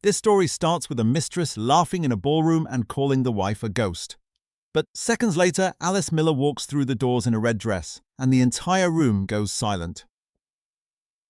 This story starts with a mistress laughing in a ballroom and calling the wife a ghost. But seconds later, Alice Miller walks through the doors in a red dress, and the entire room goes silent.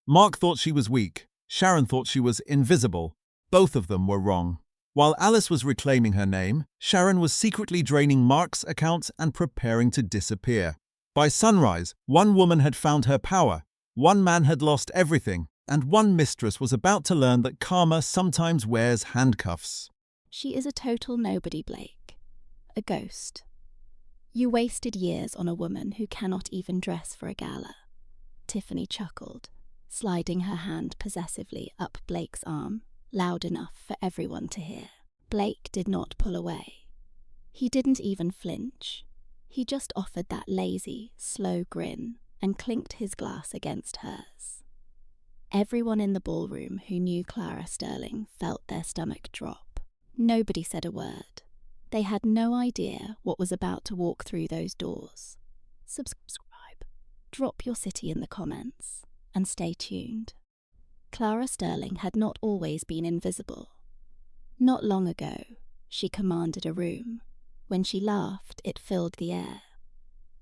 Mark thought she was weak. Sharon thought she was invisible. Both of them were wrong. While Alice was reclaiming her name, Sharon was secretly draining Mark's accounts and preparing to disappear. By sunrise, one woman had found her power, one man had lost everything, and one mistress was about to learn that karma sometimes wears handcuffs. She is a total nobody, Blake. A ghost. You wasted years on a woman who cannot even dress for a gala. Tiffany chuckled, sliding her hand possessively up Blake's arm, loud enough for everyone to hear. Blake did not pull away. He didn't even flinch. He just offered that lazy, slow grin and clinked his glass against hers. Everyone in the ballroom who knew Clara Sterling felt their stomach drop. Nobody said a word. They had no idea what was about to walk through those doors. Subscribe, drop your city in the comments, and stay tuned. Clara Sterling had not always been invisible. Not long ago, she commanded a room. When she laughed, it filled the air.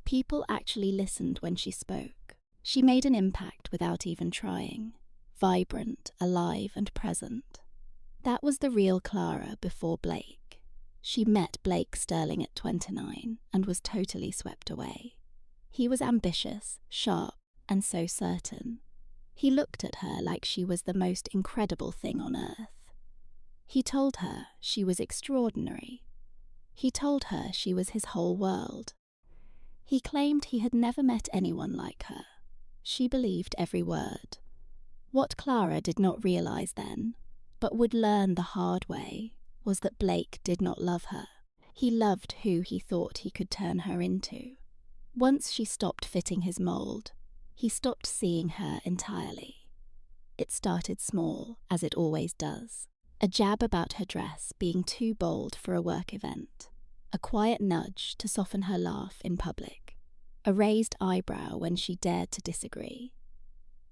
People actually listened when she spoke. She made an impact without even trying. Vibrant, alive, and present. That was the real Clara before Blake. She met Blake Sterling at 29 and was totally swept away. He was ambitious, sharp, and so certain. He looked at her like she was the most incredible thing on earth. He told her she was extraordinary. He told her she was his whole world. He claimed he had never met anyone like her. She believed every word. What Clara did not realize then, but would learn the hard way, was that Blake did not love her. He loved who he thought he could turn her into. Once she stopped fitting his mold, he stopped seeing her entirely. It started small, as it always does. A jab about her dress being too bold for a work event. A quiet nudge to soften her laugh in public. A raised eyebrow when she dared to disagree.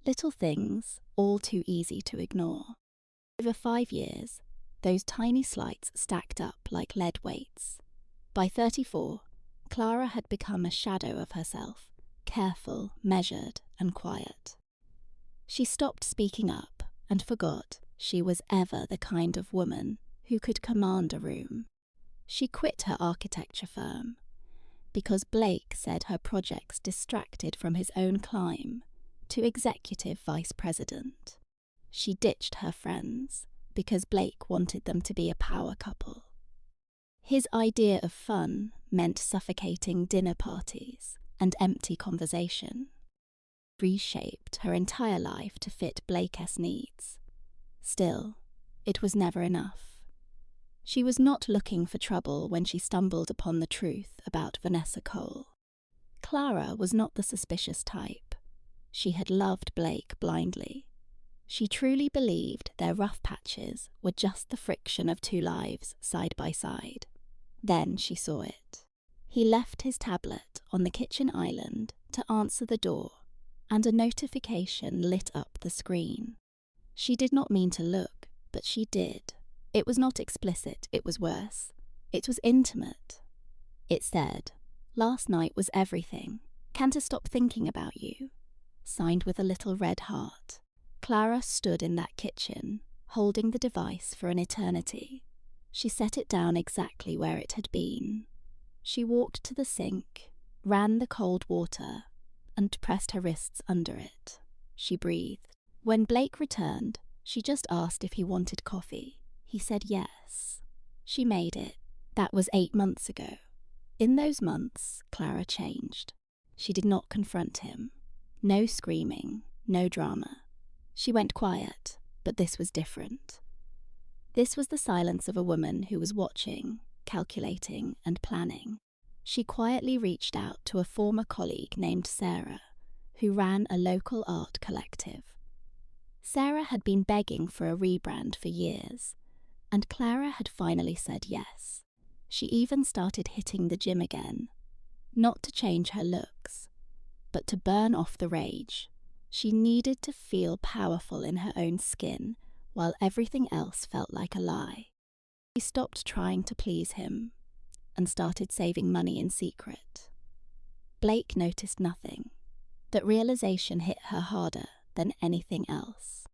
Little things, all too easy to ignore. Over 5 years, those tiny slights stacked up like lead weights. By 34, Clara had become a shadow of herself, careful, measured, and quiet. She stopped speaking up and forgot she was ever the kind of woman who could command a room. She quit her architecture firm because Blake said her projects distracted from his own climb to executive vice president. She ditched her friends because Blake wanted them to be a power couple. His idea of fun meant suffocating dinner parties and empty conversation. Reshaped her entire life to fit Blake's needs. Still, it was never enough. She was not looking for trouble when she stumbled upon the truth about Vanessa Cole. Clara was not the suspicious type. She had loved Blake blindly. She truly believed their rough patches were just the friction of 2 lives side by side. Then she saw it. He left his tablet on the kitchen island to answer the door, and a notification lit up the screen. She did not mean to look, but she did. It was not explicit, it was worse. It was intimate. It said, "Last night was everything. Can't I stop thinking about you?" Signed with a little red heart. Clara stood in that kitchen, holding the device for an eternity. She set it down exactly where it had been. She walked to the sink, ran the cold water, and pressed her wrists under it. She breathed. When Blake returned, she just asked if he wanted coffee. He said yes. She made it. That was 8 months ago. In those months, Clara changed. She did not confront him. No screaming, no drama. She went quiet, but this was different. This was the silence of a woman who was watching, calculating, and planning. She quietly reached out to a former colleague named Sarah, who ran a local art collective. Sarah had been begging for a rebrand for years, and Clara had finally said yes. She even started hitting the gym again, not to change her looks, but to burn off the rage. She needed to feel powerful in her own skin while everything else felt like a lie. She stopped trying to please him and started saving money in secret. Blake noticed nothing. That realization hit her harder than anything else.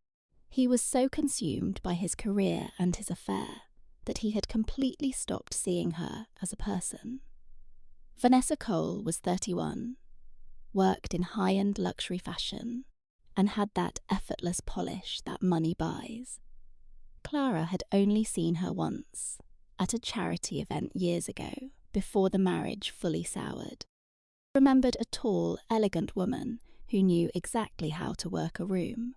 He was so consumed by his career and his affair that he had completely stopped seeing her as a person. Vanessa Cole was 31, worked in high-end luxury fashion, and had that effortless polish that money buys. Clara had only seen her once, at a charity event years ago, before the marriage fully soured. Remembered a tall, elegant woman who knew exactly how to work a room.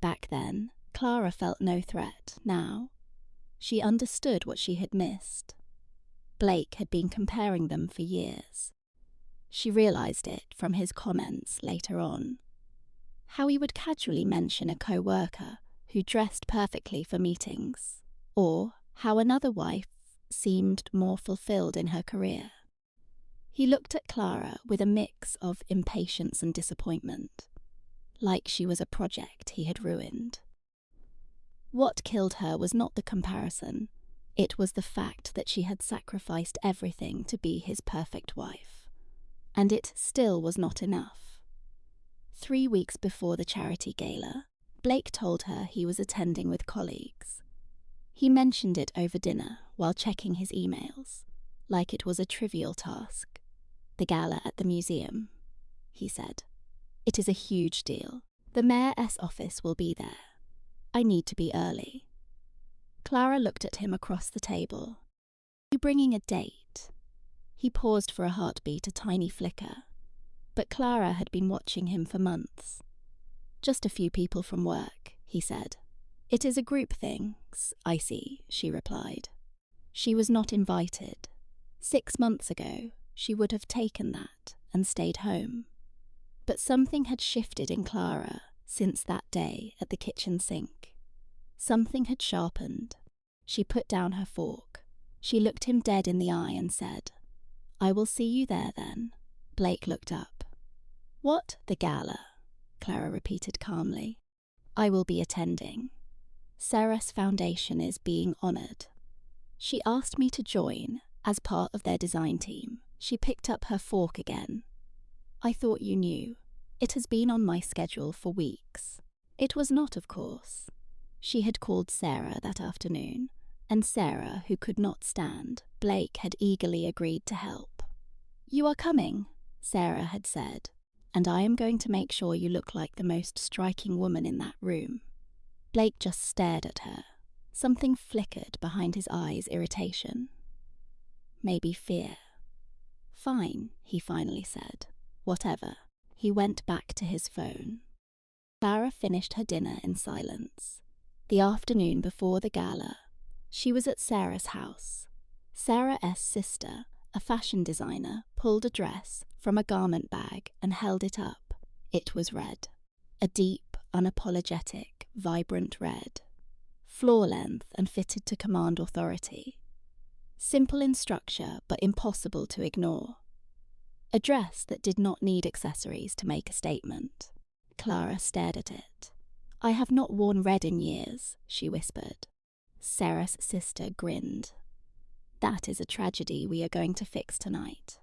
Back then, Clara felt no threat. Now, she understood what she had missed. Blake had been comparing them for years. She realized it from his comments later on. How he would casually mention a co-worker who dressed perfectly for meetings, or how another wife seemed more fulfilled in her career. He looked at Clara with a mix of impatience and disappointment, like she was a project he had ruined. What killed her was not the comparison, it was the fact that she had sacrificed everything to be his perfect wife. And it still was not enough. 3 weeks before the charity gala, Blake told her he was attending with colleagues. He mentioned it over dinner while checking his emails, like it was a trivial task. The gala at the museum, he said. It is a huge deal. The mayor's office will be there. I need to be early. Clara looked at him across the table. You bringing a date? He paused for a heartbeat, a tiny flicker. But Clara had been watching him for months. Just a few people from work, he said. It is a group thing, I see, she replied. She was not invited. 6 months ago, she would have taken that and stayed home. But something had shifted in Clara since that day at the kitchen sink. Something had sharpened. She put down her fork. She looked him dead in the eye and said, I will see you there then. Blake looked up. What, the gala? Clara repeated calmly. I will be attending. Sarah's foundation is being honoured. She asked me to join as part of their design team. She picked up her fork again. I thought you knew. It has been on my schedule for weeks. It was not, of course. She had called Sarah that afternoon, and Sarah, who could not stand, Blake had eagerly agreed to help. You are coming, Sarah had said, and I am going to make sure you look like the most striking woman in that room. Blake just stared at her. Something flickered behind his eyes' irritation. Maybe fear. Fine, he finally said. Whatever. He went back to his phone. Clara finished her dinner in silence. The afternoon before the gala, she was at Sarah's house. Sarah's sister, a fashion designer, pulled a dress from a garment bag and held it up. It was red. A deep, unapologetic, vibrant red. Floor length and fitted to command authority. Simple in structure, but impossible to ignore. A dress that did not need accessories to make a statement. Clara stared at it. I have not worn red in years, she whispered. Sarah's sister grinned. That is a tragedy we are going to fix tonight.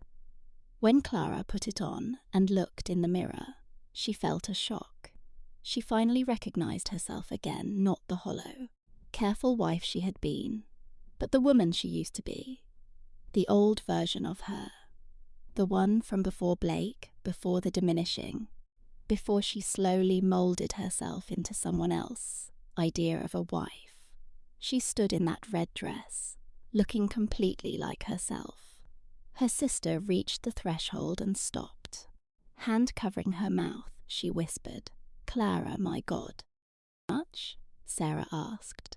When Clara put it on and looked in the mirror, she felt a shock. She finally recognized herself again, not the hollow, careful wife she had been, but the woman she used to be. The old version of her. The one from before Blake, before the diminishing, before she slowly moulded herself into someone else, idea of a wife. She stood in that red dress, looking completely like herself. Her sister reached the threshold and stopped. Hand covering her mouth, she whispered, Clara, my God. Much? Sarah asked.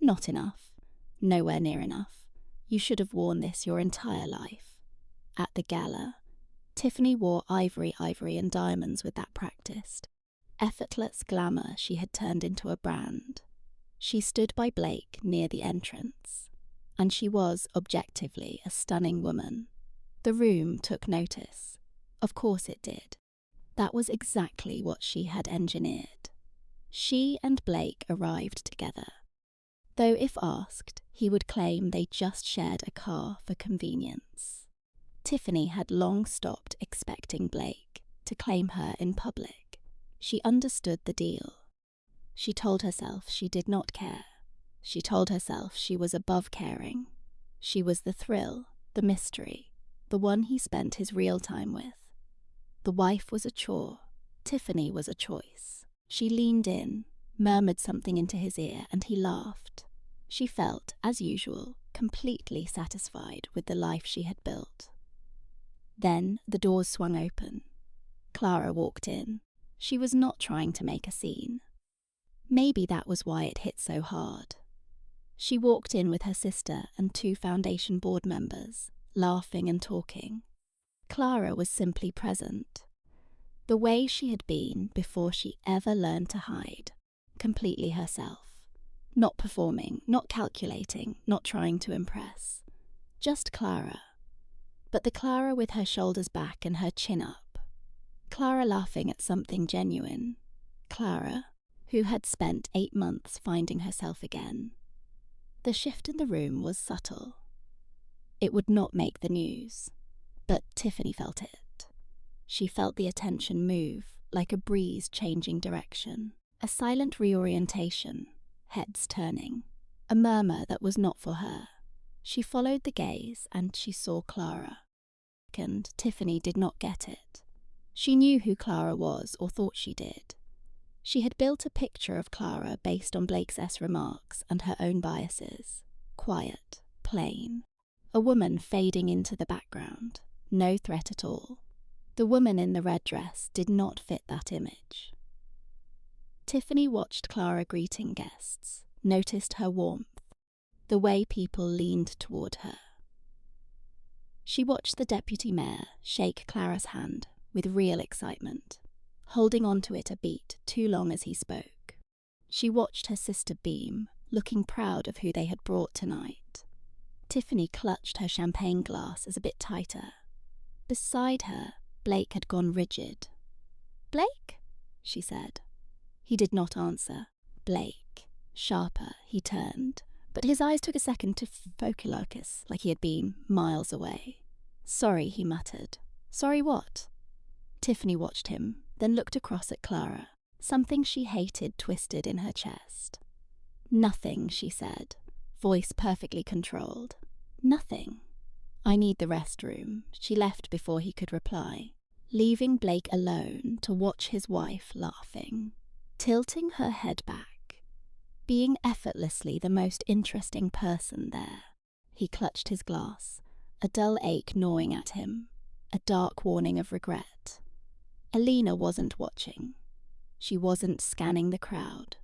Not enough. Nowhere near enough. You should have worn this your entire life. At the gala, Tiffany wore ivory and diamonds with that practiced. Effortless glamour she had turned into a brand. She stood by Blake near the entrance, and she was, objectively, a stunning woman. The room took notice. Of course it did. That was exactly what she had engineered. She and Blake arrived together, though if asked, he would claim they just shared a car for convenience. Tiffany had long stopped expecting Blake to claim her in public. She understood the deal. She told herself she did not care. She told herself she was above caring. She was the thrill, the mystery, the one he spent his real time with. The wife was a chore. Tiffany was a choice. She leaned in, murmured something into his ear, and he laughed. She felt, as usual, completely satisfied with the life she had built. Then the doors swung open. Clara walked in. She was not trying to make a scene. Maybe that was why it hit so hard. She walked in with her sister and 2 foundation board members, laughing and talking. Clara was simply present. The way she had been before she ever learned to hide, completely herself. Not performing, not calculating, not trying to impress. Just Clara. But the Clara with her shoulders back and her chin up. Clara laughing at something genuine. Clara, who had spent 8 months finding herself again. The shift in the room was subtle. It would not make the news, but Tiffany felt it. She felt the attention move, like a breeze changing direction. A silent reorientation, heads turning. A murmur that was not for her. She followed the gaze and she saw Clara. And Tiffany did not get it. She knew who Clara was, or thought she did. She had built a picture of Clara based on Blake's remarks and her own biases. Quiet, plain. A woman fading into the background. No threat at all. The woman in the red dress did not fit that image. Tiffany watched Clara greeting guests, noticed her warmth, the way people leaned toward her. She watched the deputy mayor shake Clara's hand with real excitement, holding on to it a beat too long as he spoke. She watched her sister beam, looking proud of who they had brought tonight. Tiffany clutched her champagne glass as a bit tighter. Beside her, Blake had gone rigid. "Blake?" she said. He did not answer. Blake. Sharper, he turned, but his eyes took a second to focus, like he had been miles away. "Sorry," he muttered. "Sorry what?" Tiffany watched him, then looked across at Clara. Something she hated twisted in her chest. "Nothing," she said, voice perfectly controlled. "Nothing. I need the restroom." She left before he could reply, leaving Blake alone to watch his wife laughing, tilting her head back, being effortlessly the most interesting person there. He clutched his glass, a dull ache gnawing at him, a dark warning of regret. Elena wasn't watching. She wasn't scanning the crowd.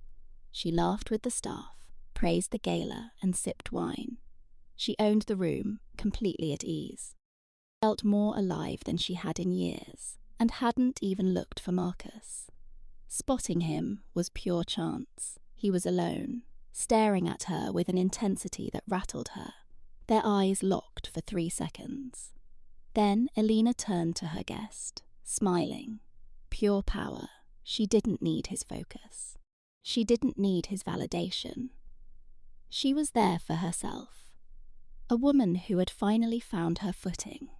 She laughed with the staff, praised the gala, and sipped wine. She owned the room, completely at ease. Felt more alive than she had in years, and hadn't even looked for Marcus. Spotting him was pure chance. He was alone, staring at her with an intensity that rattled her. Their eyes locked for 3 seconds. Then Elena turned to her guest, smiling. Pure power. She didn't need his focus. She didn't need his validation. She was there for herself. A woman who had finally found her footing.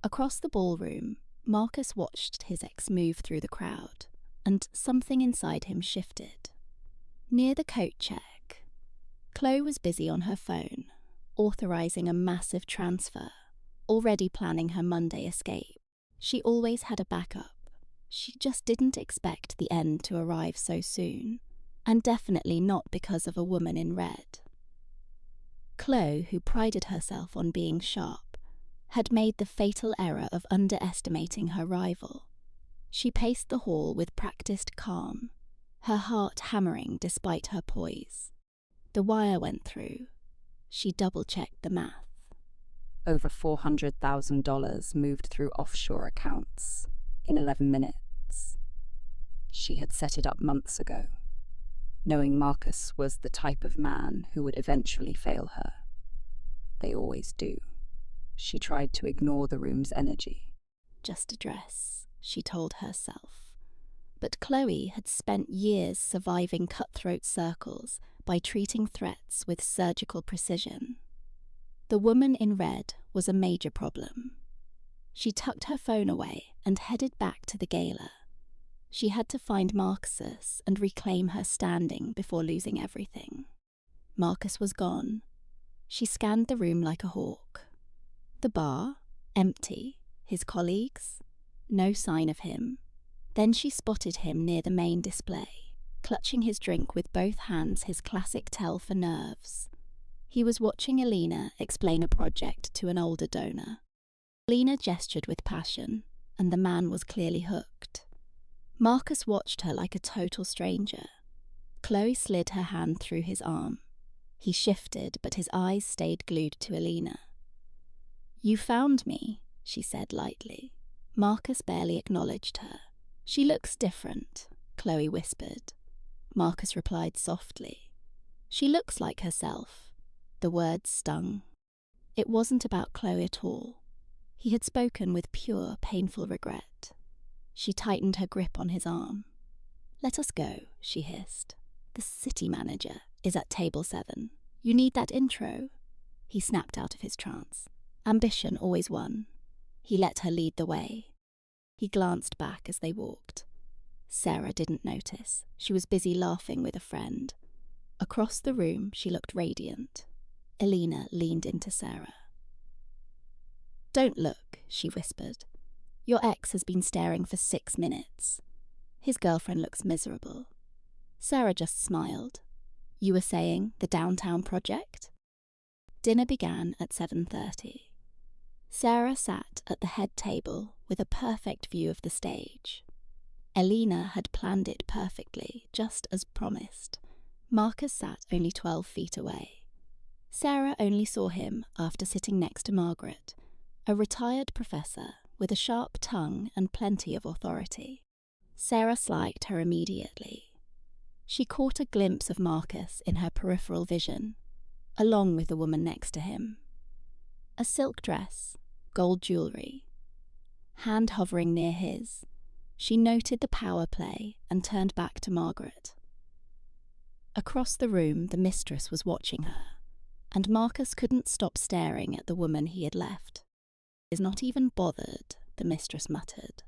Across the ballroom, Marcus watched his ex move through the crowd, and something inside him shifted. Near the coat check, Chloe was busy on her phone, authorizing a massive transfer, already planning her Monday escape. She always had a backup. She just didn't expect the end to arrive so soon, and definitely not because of a woman in red. Chloe, who prided herself on being sharp, had made the fatal error of underestimating her rival. She paced the hall with practiced calm, her heart hammering despite her poise. The wire went through. She double-checked the math. Over $400,000 moved through offshore accounts in 11 minutes. She had set it up months ago, knowing Marcus was the type of man who would eventually fail her. They always do. She tried to ignore the room's energy. Just a dress, she told herself. But Chloe had spent years surviving cutthroat circles by treating threats with surgical precision. The woman in red was a major problem. She tucked her phone away and headed back to the gala. She had to find Marcus and reclaim her standing before losing everything. Marcus was gone. She scanned the room like a hawk. The bar, empty. His colleagues, no sign of him. Then she spotted him near the main display, clutching his drink with both hands, his classic tell for nerves. He was watching Alina explain a project to an older donor. Alina gestured with passion, and the man was clearly hooked. Marcus watched her like a total stranger. Chloe slid her hand through his arm. He shifted, but his eyes stayed glued to Alina. "You found me," she said lightly. Marcus barely acknowledged her. "She looks different," Chloe whispered. Marcus replied softly. "She looks like herself." The words stung. It wasn't about Chloe at all. He had spoken with pure, painful regret. She tightened her grip on his arm. "Let us go," she hissed. "The city manager is at table 7. You need that intro." He snapped out of his trance. Ambition always won. He let her lead the way. He glanced back as they walked. Sarah didn't notice. She was busy laughing with a friend. Across the room, she looked radiant. Alina leaned into Sarah. "Don't look," she whispered. "Your ex has been staring for 6 minutes. His girlfriend looks miserable." Sarah just smiled. "You were saying the downtown project?" Dinner began at 7:30. Sarah sat at the head table with a perfect view of the stage. Alina had planned it perfectly, just as promised. Marcus sat only 12 feet away. Sarah only saw him after sitting next to Margaret, a retired professor with a sharp tongue and plenty of authority. Sarah liked her immediately. She caught a glimpse of Marcus in her peripheral vision, along with the woman next to him. A silk dress, gold jewellery. Hand hovering near his, she noted the power play and turned back to Margaret. Across the room, the mistress was watching her, and Marcus couldn't stop staring at the woman he had left. "Is not even bothered," the mistress muttered.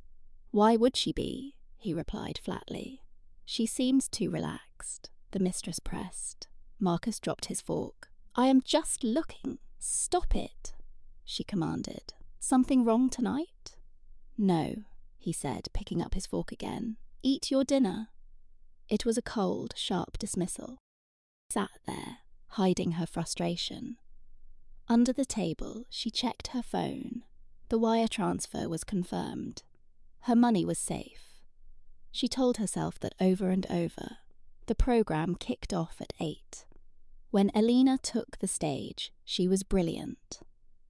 "Why would she be?" he replied flatly. "She seems too relaxed," the mistress pressed. Marcus dropped his fork. "I am just looking. Stop it," she commanded. "Something wrong tonight?" "No," he said, picking up his fork again. "Eat your dinner." It was a cold, sharp dismissal. She sat there, hiding her frustration. Under the table, she checked her phone. The wire transfer was confirmed. Her money was safe. She told herself that over and over. The program kicked off at 8. When Alina took the stage, she was brilliant.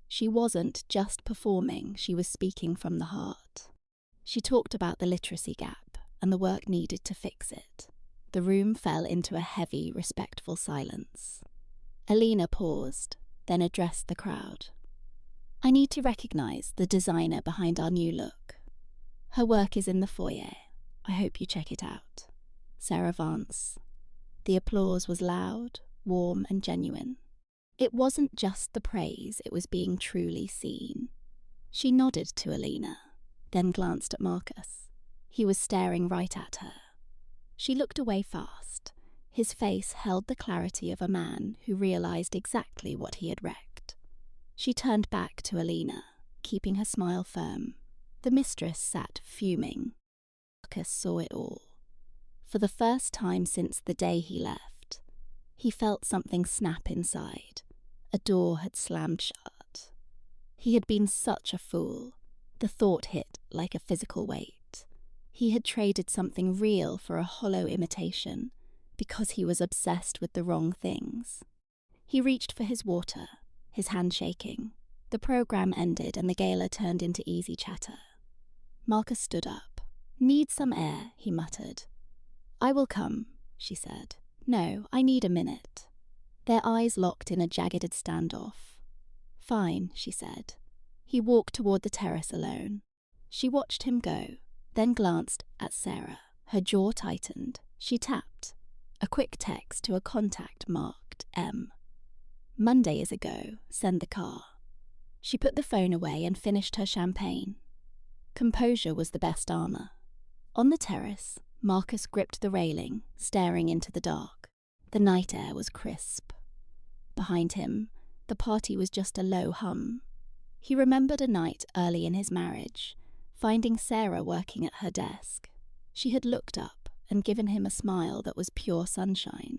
She wasn't just performing, she was speaking from the heart. She talked about the literacy gap and the work needed to fix it. The room fell into a heavy, respectful silence. Alina paused, then addressed the crowd. "I need to recognise the designer behind our new look. Her work is in the foyer. I hope you check it out. Sarah Vance." The applause was loud, warm and genuine. It wasn't just the praise, it was being truly seen. She nodded to Alina, then glanced at Marcus. He was staring right at her. She looked away fast. His face held the clarity of a man who realised exactly what he had wrecked. She turned back to Alina, keeping her smile firm. The mistress sat fuming. Marcus saw it all. For the first time since the day he left, he felt something snap inside. A door had slammed shut. He had been such a fool. The thought hit like a physical weight. He had traded something real for a hollow imitation because he was obsessed with the wrong things. He reached for his water, his hand shaking. The program ended and the gala turned into easy chatter. Marcus stood up. "Need some air," he muttered. "I will come," she said. "No, I need a minute." Their eyes locked in a jagged standoff. "Fine," she said. He walked toward the terrace alone. She watched him go, then glanced at Sarah, Her jaw tightened. She tapped. A quick text to a contact marked M. Monday is a go. Send the car. She put the phone away and finished her champagne. Composure was the best armor. On the terrace, Marcus gripped the railing, staring into the dark. The night air was crisp. Behind him, the party was just a low hum. He remembered a night early in his marriage, finding Sarah working at her desk. She had looked up and given him a smile that was pure sunshine.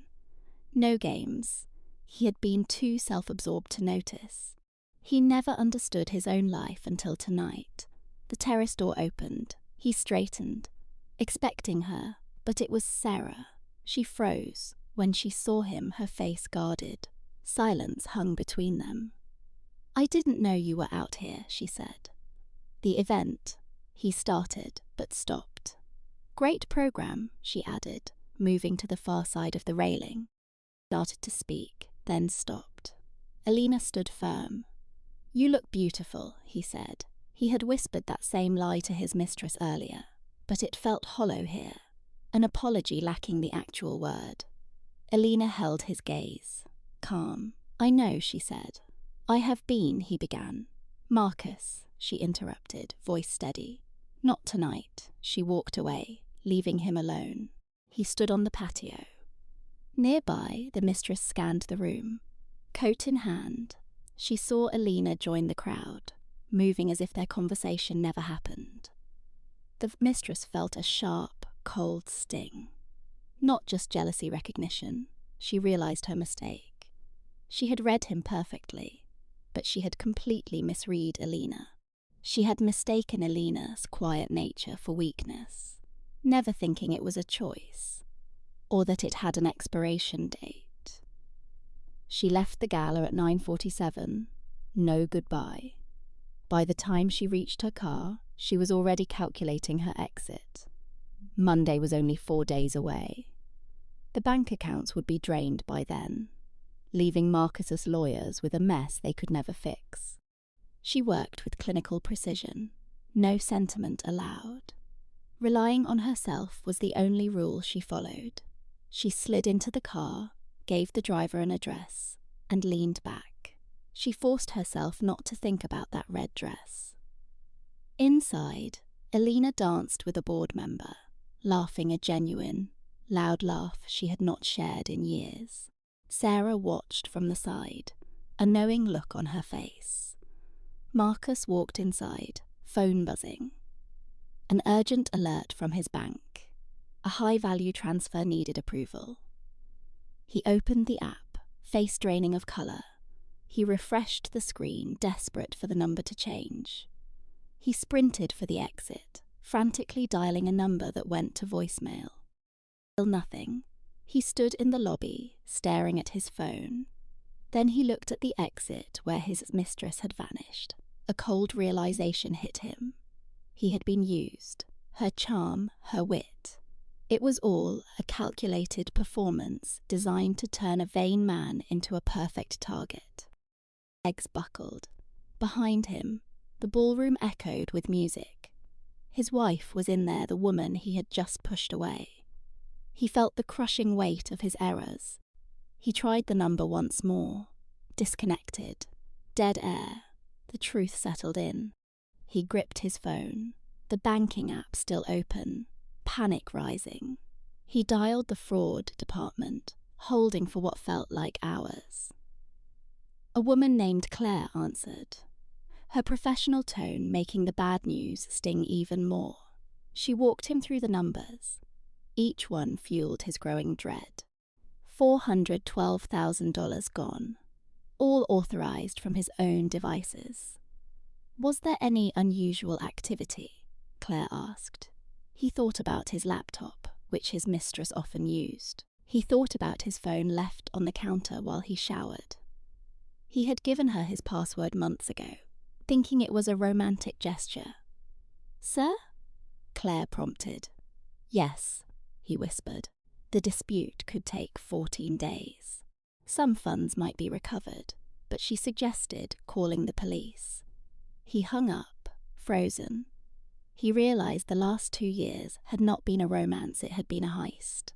No games. He had been too self-absorbed to notice. He never understood his own life until tonight. The terrace door opened. He straightened, expecting her, but it was Sarah. She froze. When she saw him, her face guarded. Silence hung between them. I didn't know you were out here, she said. The event. He started, but stopped. Great program, she added, moving to the far side of the railing. Started to speak, then stopped. Alina stood firm. You look beautiful, he said. He had whispered that same lie to his mistress earlier, but it felt hollow here, an apology lacking the actual word. Alina held his gaze. Calm. I know, she said. I have been, he began. Marcus, she interrupted, voice steady. Not tonight. She walked away, leaving him alone. He stood on the patio. Nearby, the mistress scanned the room. Coat in hand, she saw Alina join the crowd, moving as if their conversation never happened. The mistress felt a sharp, cold sting. Not just jealousy recognition. She realized her mistake. She had read him perfectly, but she had completely misread Alina. She had mistaken Alina's quiet nature for weakness, never thinking it was a choice, or that it had an expiration date. She left the gala at 9:47. No goodbye. By the time she reached her car, she was already calculating her exit. Monday was only 4 days away. The bank accounts would be drained by then, leaving Marcus's lawyers with a mess they could never fix. She worked with clinical precision, no sentiment allowed. Relying on herself was the only rule she followed. She slid into the car, gave the driver an address, and leaned back. She forced herself not to think about that red dress. Inside, Alina danced with a board member, laughing a genuine, loud laugh she had not shared in years. Sarah watched from the side, a knowing look on her face. Marcus walked inside, phone buzzing. An urgent alert from his bank. A high-value transfer needed approval. He opened the app, face draining of colour. He refreshed the screen, desperate for the number to change. He sprinted for the exit, frantically dialing a number that went to voicemail. Still nothing. He stood in the lobby, staring at his phone. Then he looked at the exit where his mistress had vanished. A cold realization hit him. He had been used. Her charm, her wit. It was all a calculated performance designed to turn a vain man into a perfect target. Legs buckled. Behind him, the ballroom echoed with music. His wife was in there, the woman he had just pushed away. He felt the crushing weight of his errors. He tried the number once more. Disconnected. Dead air. The truth settled in. He gripped his phone. The banking app still open. Panic rising. He dialed the fraud department, holding for what felt like hours. A woman named Claire answered, her professional tone making the bad news sting even more. She walked him through the numbers. Each one fueled his growing dread. $412,000 gone, all authorized from his own devices. Was there any unusual activity? Claire asked. He thought about his laptop, which his mistress often used. He thought about his phone left on the counter while he showered. He had given her his password months ago, thinking it was a romantic gesture. Sir? Claire prompted. Yes, he whispered. The dispute could take 14 days. Some funds might be recovered, but she suggested calling the police. He hung up, frozen. He realised the last 2 years had not been a romance, it had been a heist.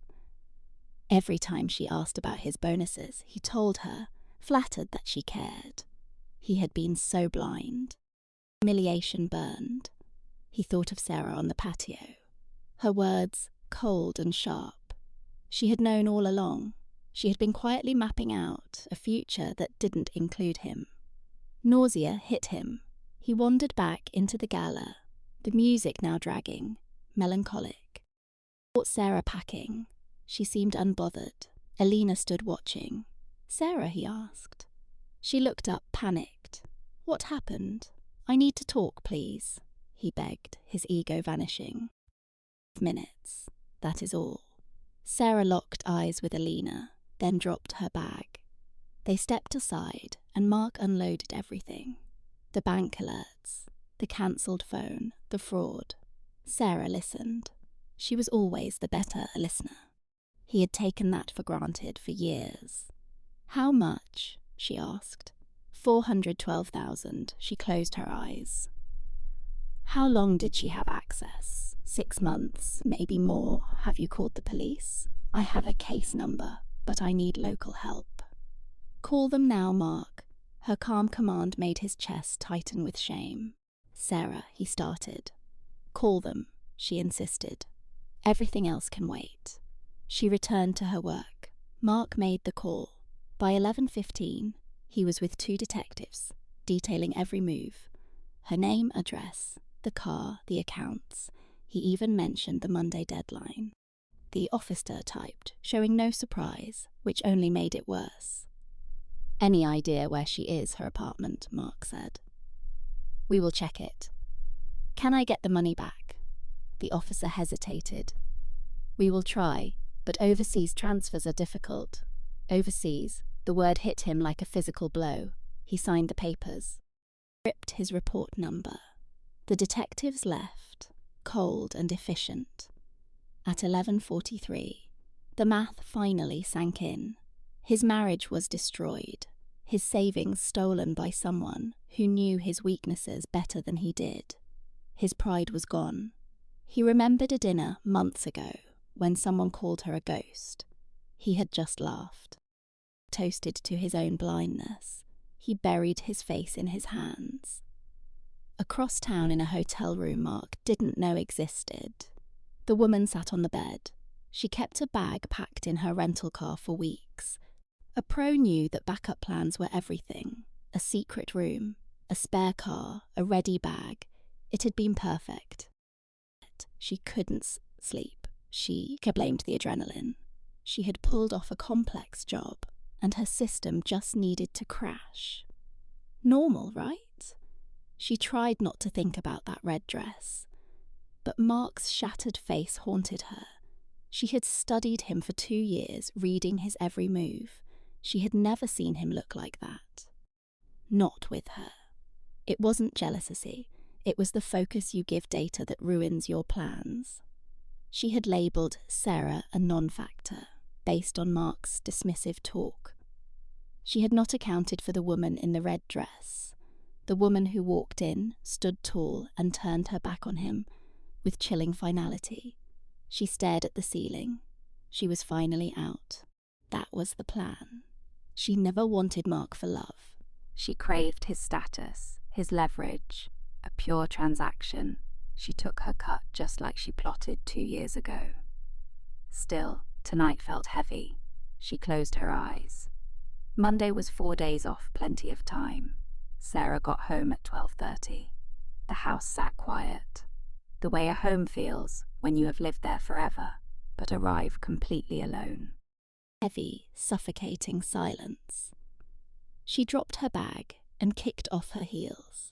Every time she asked about his bonuses, he told her, flattered that she cared. He had been so blind. Humiliation burned. He thought of Sarah on the patio. Her words, cold and sharp. She had known all along. She had been quietly mapping out a future that didn't include him. Nausea hit him. He wandered back into the gala, the music now dragging, melancholic. Caught Sarah packing. She seemed unbothered. Alina stood watching. "Sarah?" he asked. She looked up, panicked. "What happened? I need to talk, please," he begged, his ego vanishing. "Minutes, that is all." Sarah locked eyes with Alina, then dropped her bag. They stepped aside, and Mark unloaded everything. The bank alerts, the cancelled phone, the fraud. Sarah listened. She was always the better listener. He had taken that for granted for years. "How much?" she asked. 412,000. She closed her eyes. "How long did she have access? 6 months, maybe more. Have you called the police? I have a case number, but I need local help." "Call them now, Mark." Her calm command made his chest tighten with shame. "Sarah," he started. "Call them," she insisted. "Everything else can wait." She returned to her work. Mark made the call. By 11:15, he was with 2 detectives, detailing every move. Her name, address, the car, the accounts. He even mentioned the Monday deadline. The officer typed, showing no surprise, which only made it worse. "Any idea where she is, her apartment?" Mark said. "We will check it." "Can I get the money back?" The officer hesitated. "We will try, but overseas transfers are difficult." Overseas, the word hit him like a physical blow. He signed the papers. Ripped his report number. The detectives left, cold and efficient. At 11:43, the math finally sank in. His marriage was destroyed, his savings stolen by someone who knew his weaknesses better than he did. His pride was gone. He remembered a dinner months ago when someone called her a ghost. He had just laughed. Toasted to his own blindness, he buried his face in his hands. Across town in a hotel room Mark didn't know existed. The woman sat on the bed. She kept a bag packed in her rental car for weeks. A pro knew that backup plans were everything. A secret room, a spare car, a ready bag. It had been perfect. She couldn't sleep. She blamed the adrenaline. She had pulled off a complex job, and her system just needed to crash. Normal, right? She tried not to think about that red dress. But Mark's shattered face haunted her. She had studied him for 2 years, reading his every move. She had never seen him look like that. Not with her. It wasn't jealousy. It was the focus you give data that ruins your plans. She had labelled Sarah a non-factor, based on Mark's dismissive talk. She had not accounted for the woman in the red dress, the woman who walked in, stood tall, and turned her back on him, with chilling finality. She stared at the ceiling. She was finally out. That was the plan. She never wanted Mark for love. She craved his status, his leverage, a pure transaction. She took her cut just like she plotted 2 years ago. Still, tonight felt heavy. She closed her eyes. Monday was 4 days off, plenty of time. Sarah got home at 12:30. The house sat quiet. The way a home feels when you have lived there forever, but arrive completely alone. Heavy, suffocating silence. She dropped her bag and kicked off her heels.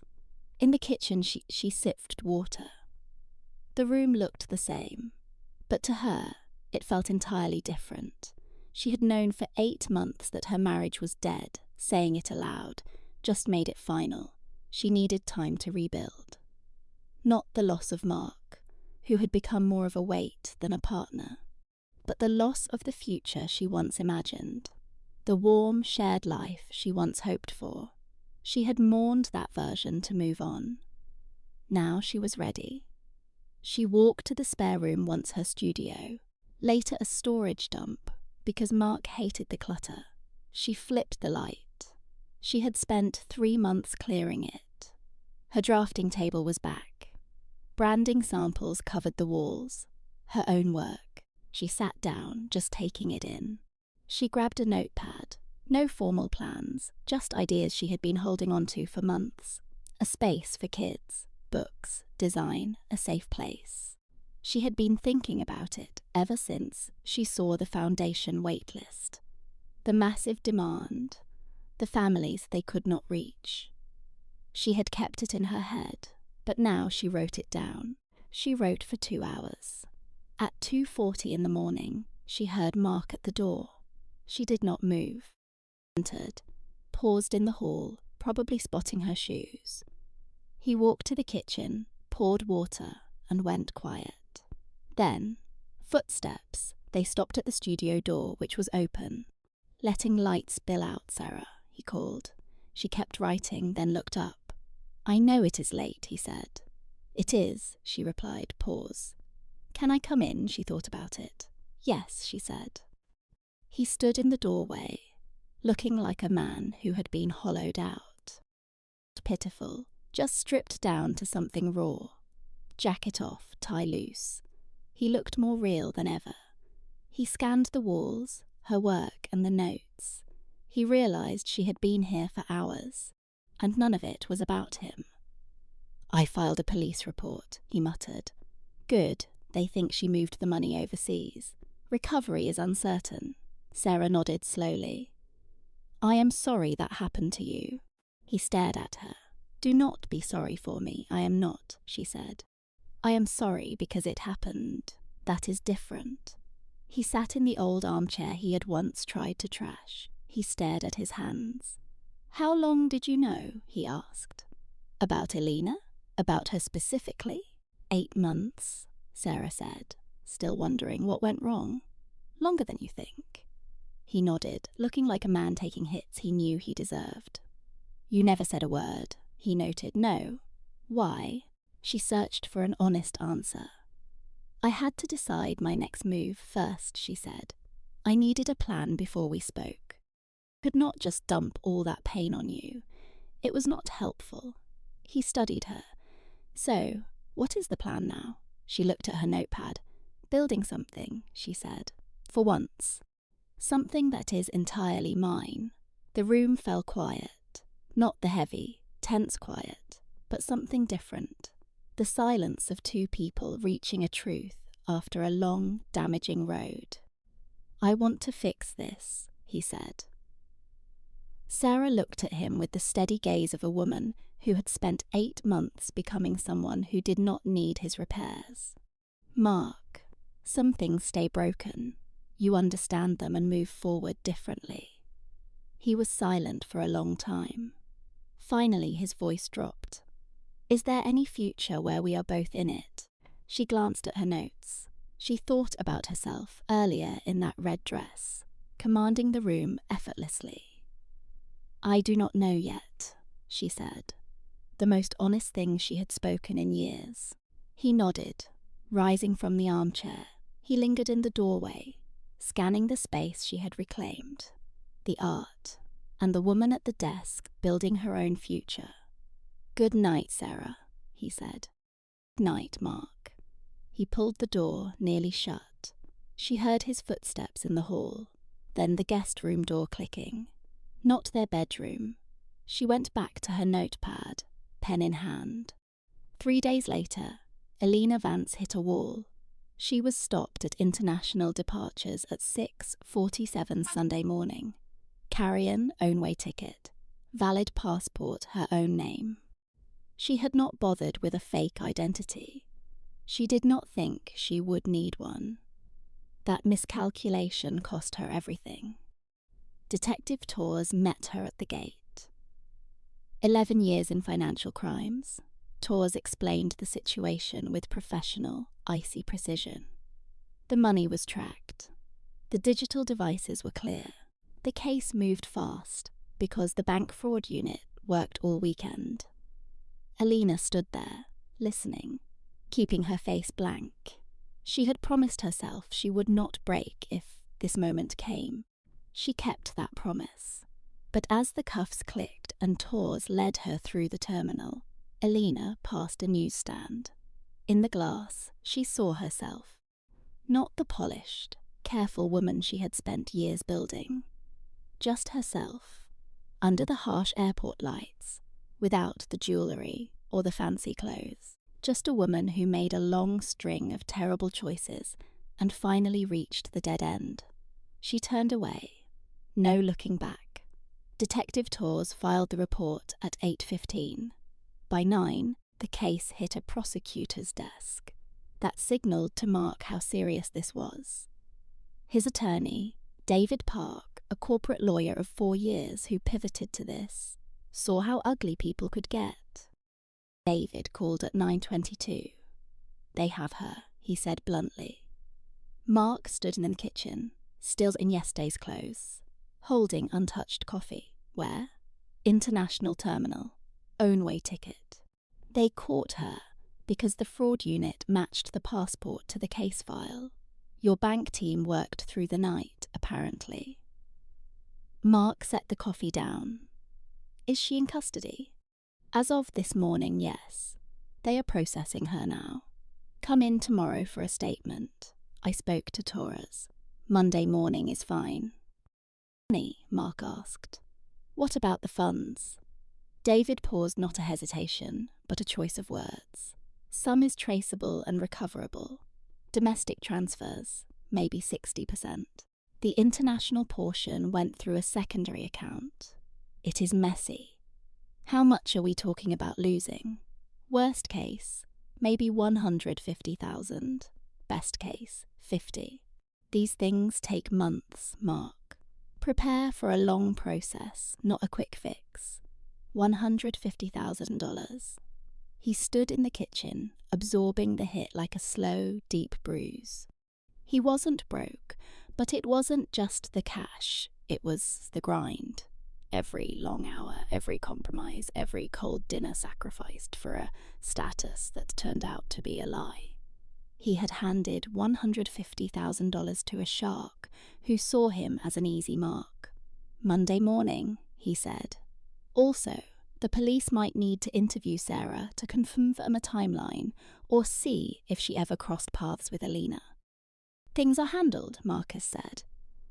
In the kitchen, she sipped water. The room looked the same, but to her, it felt entirely different. She had known for 8 months that her marriage was dead. Saying it aloud just made it final. She needed time to rebuild. Not the loss of Mark, who had become more of a weight than a partner, but the loss of the future she once imagined, the warm, shared life she once hoped for. She had mourned that version to move on. Now she was ready. She walked to the spare room, once her studio, later a storage dump, because Mark hated the clutter. She flipped the light. She had spent 3 months clearing it. Her drafting table was back. Branding samples covered the walls. Her own work. She sat down, just taking it in. She grabbed a notepad. No formal plans, just ideas she had been holding on to for months. A space for kids, books, design, a safe place. She had been thinking about it ever since she saw the foundation waitlist. The massive demand, the families they could not reach. She had kept it in her head, but now she wrote it down. She wrote for 2 hours. At 2:40 in the morning, she heard Mark at the door. She did not move. Entered, paused in the hall, probably spotting her shoes. He walked to the kitchen, poured water, and went quiet. Then, footsteps. They stopped at the studio door, which was open. "Letting light spill out, Sarah," he called. She kept writing, then looked up. "I know it is late," he said. "It is," she replied. Pause. "Can I come in?" She thought about it. "Yes," she said. He stood in the doorway, looking like a man who had been hollowed out. Pitiful, just stripped down to something raw. Jacket off, tie loose. He looked more real than ever. He scanned the walls, her work and the notes. He realized she had been here for hours, and none of it was about him. "I filed a police report," he muttered. "Good, they think she moved the money overseas. Recovery is uncertain." Sarah nodded slowly. "I am sorry that happened to you." He stared at her. "Do not be sorry for me, I am not," she said. "I am sorry because it happened. That is different." He sat in the old armchair he had once tried to trash. He stared at his hands. "How long did you know?" he asked. "About Elena? About her specifically?" 8 months, Sarah said, still wondering what went wrong. "Longer than you think." He nodded, looking like a man taking hits he knew he deserved. "You never said a word," he noted. "No. Why?" She searched for an honest answer. "I had to decide my next move first," she said. "I needed a plan before we spoke. Could not just dump all that pain on you. It was not helpful." He studied her. "So, what is the plan now?" She looked at her notepad. "Building something," she said. "For once. Something that is entirely mine." The room fell quiet. Not the heavy, tense quiet, but something different. The silence of 2 people reaching a truth after a long, damaging road. "I want to fix this," he said. Sarah looked at him with the steady gaze of a woman who had spent 8 months becoming someone who did not need his repairs. "Mark, some things stay broken. You understand them and move forward differently." He was silent for a long time. Finally his voice dropped. "Is there any future where we are both in it?" She glanced at her notes. She thought about herself earlier in that red dress, commanding the room effortlessly. "I do not know yet," she said, the most honest thing she had spoken in years. He nodded, rising from the armchair. He lingered in the doorway, scanning the space she had reclaimed, the art, and the woman at the desk building her own future. "Good night, Sarah," he said. "Good night, Mark." He pulled the door nearly shut. She heard his footsteps in the hall, then the guest room door clicking. Not their bedroom. She went back to her notepad, pen in hand. 3 days later, Elena Vance hit a wall. She was stopped at international departures at 6:47 Sunday morning. Carry-in, own-way ticket. Valid passport, her own name. She had not bothered with a fake identity. She did not think she would need one. That miscalculation cost her everything. Detective Torres met her at the gate. 11 years in financial crimes. Torres explained the situation with professional, icy precision. The money was tracked. The digital devices were clear. The case moved fast because the bank fraud unit worked all weekend. Elena stood there, listening. keeping her face blank. She had promised herself she would not break if this moment came. She kept that promise. But as the cuffs clicked and Tors led her through the terminal, Elena passed a newsstand. In the glass, she saw herself. Not the polished, careful woman she had spent years building. Just herself, under the harsh airport lights, without the jewellery or the fancy clothes. Just a woman who made a long string of terrible choices and finally reached the dead end. She turned away. No looking back. Detective Tors filed the report at 8:15. By 9, the case hit a prosecutor's desk. That signalled to Mark how serious this was. His attorney, David Park, a corporate lawyer of 4 years who pivoted to this, saw how ugly people could get. David called at 9:22. "They have her," he said bluntly. Mark stood in the kitchen, still in yesterday's clothes, holding untouched coffee. Where? International Terminal. Own-way ticket. They caught her because the fraud unit matched the passport to the case file. Your bank team worked through the night, apparently. Mark set the coffee down. Is she in custody? As of this morning, yes. They are processing her now. Come in tomorrow for a statement. I spoke to Tors. Monday morning is fine. Money, Mark asked. What about the funds? David paused, not a hesitation, but a choice of words. Some is traceable and recoverable. Domestic transfers, maybe 60%. The international portion went through a secondary account. It is messy. How much are we talking about losing? Worst case, maybe 150,000. Best case, 50. These things take months, Mark. Prepare for a long process, not a quick fix. $150,000. He stood in the kitchen, absorbing the hit like a slow, deep bruise. He wasn't broke, but it wasn't just the cash, it was the grind. Every long hour, every compromise, every cold dinner sacrificed for a status that turned out to be a lie. He had handed $150,000 to a shark who saw him as an easy mark. Monday morning, he said. Also, the police might need to interview Sarah to confirm a timeline or see if she ever crossed paths with Elena. Things are handled, Marcus said.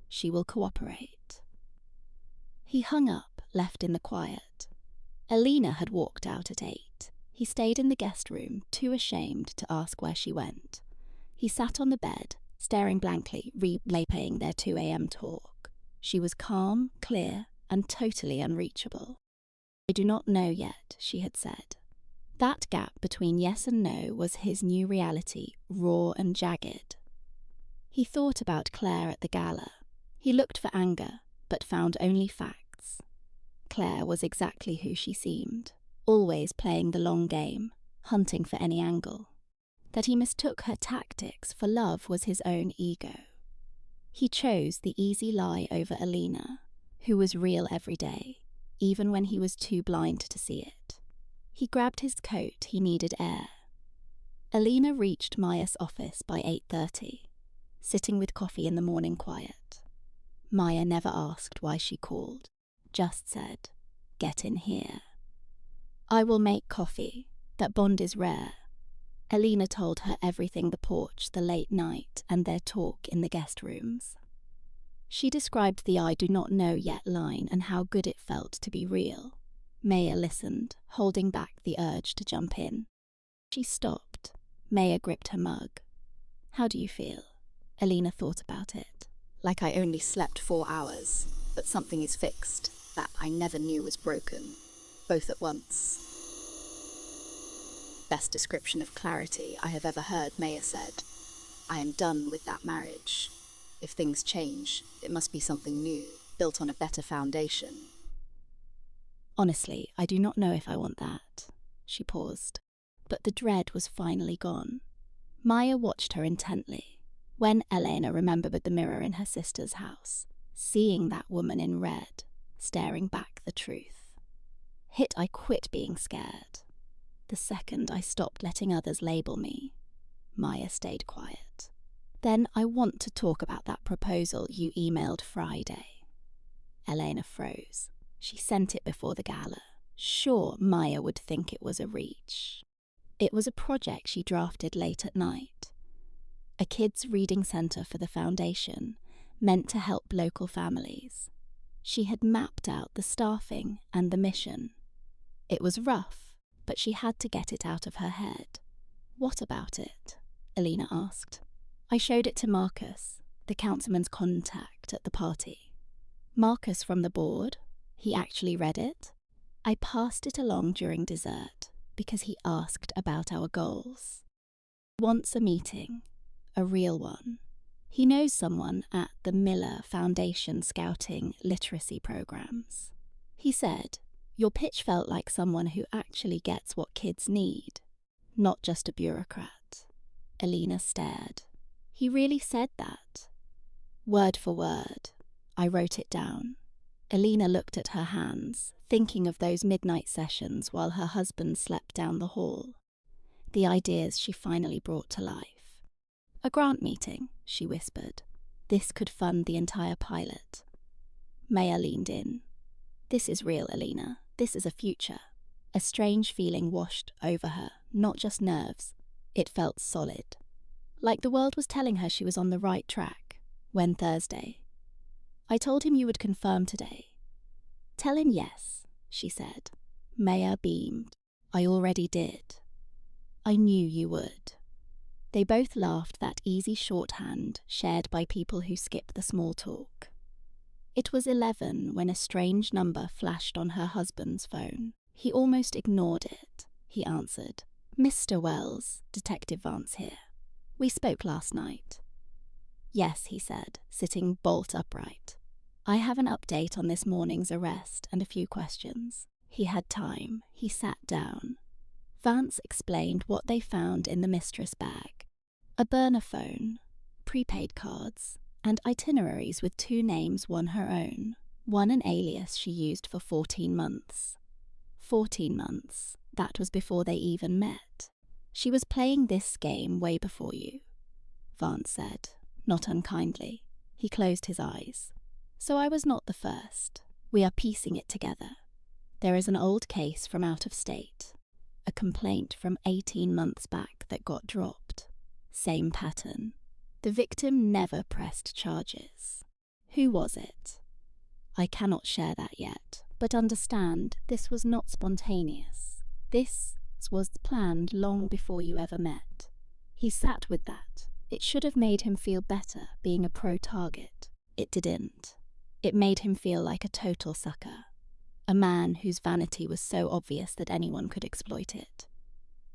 She will cooperate. He hung up, left in the quiet. Elena had walked out at 8. He stayed in the guest room, too ashamed to ask where she went. He sat on the bed, staring blankly, replaying their 2 a.m. talk. She was calm, clear, and totally unreachable. I do not know yet, she had said. That gap between yes and no was his new reality, raw and jagged. He thought about Claire at the gala. He looked for anger, but found only facts. Claire was exactly who she seemed, always playing the long game, hunting for any angle. That he mistook her tactics for love was his own ego. He chose the easy lie over Elena, who was real every day, even when he was too blind to see it. He grabbed his coat, he needed air. Elena reached Maya's office by 8:30, sitting with coffee in the morning quiet. Maya never asked why she called, just said, "Get in here." "I will make coffee. That bond is rare." Elena told her everything: the porch, the late night, and their talk in the guest rooms. She described the "I do not know yet" line and how good it felt to be real. Maya listened, holding back the urge to jump in. She stopped. Maya gripped her mug. "How do you feel?" Elena thought about it. Like I only slept 4 hours, but something is fixed that I never knew was broken, both at once. Best description of clarity I have ever heard, Maya said. I am done with that marriage. If things change, it must be something new, built on a better foundation. Honestly, I do not know if I want that. She paused, but the dread was finally gone. Maya watched her intently. When Elena remembered the mirror in her sister's house, seeing that woman in red, staring back the truth. Hit, I quit being scared. the second I stopped letting others label me. Maya stayed quiet. Then I want to talk about that proposal you emailed Friday. Elena froze. She sent it before the gala. Sure, Maya would think it was a reach. It was a project she drafted late at night. A kids' reading centre for the foundation, meant to help local families. She had mapped out the staffing and the mission. It was rough, but she had to get it out of her head. What about it? Elena asked. I showed it to Marcus, the councilman's contact at the party. Marcus from the board, he actually read it. I passed it along during dessert because he asked about our goals. He wants a meeting, a real one. He knows someone at the Miller Foundation Scouting Literacy Programs. He said, your pitch felt like someone who actually gets what kids need, not just a bureaucrat. Elena stared. He really said that. Word for word. I wrote it down. Elena looked at her hands, thinking of those midnight sessions while her husband slept down the hall. The ideas she finally brought to life. A grant meeting, she whispered. This could fund the entire pilot. Maya leaned in. This is real, Elena. This is a future. A strange feeling washed over her, not just nerves. It felt solid. Like the world was telling her she was on the right track. When Thursday. I told him you would confirm today. Tell him yes, she said. Maya beamed. I already did. I knew you would. They both laughed that easy shorthand shared by people who skip the small talk. It was 11 when a strange number flashed on her husband's phone. He almost ignored it. He answered. Mr. Wells, Detective Vance here. We spoke last night. Yes, he said, sitting bolt upright. I have an update on this morning's arrest and a few questions. He had time. He sat down. Vance explained what they found in the Mistress bag. A burner phone, prepaid cards, and itineraries with 2 names, one her own, one an alias she used for 14 months. 14 months. That was before they even met. She was playing this game way before you, Vance said, not unkindly. He closed his eyes. So I was not the first. We are piecing it together. There is an old case from out of state. A complaint from 18 months back that got dropped. Same pattern. The victim never pressed charges. Who was it? I cannot share that yet, but understand this was not spontaneous. This was planned long before you ever met. He sat with that. It should have made him feel better being a pro target. It didn't. It made him feel like a total sucker. A man whose vanity was so obvious that anyone could exploit it.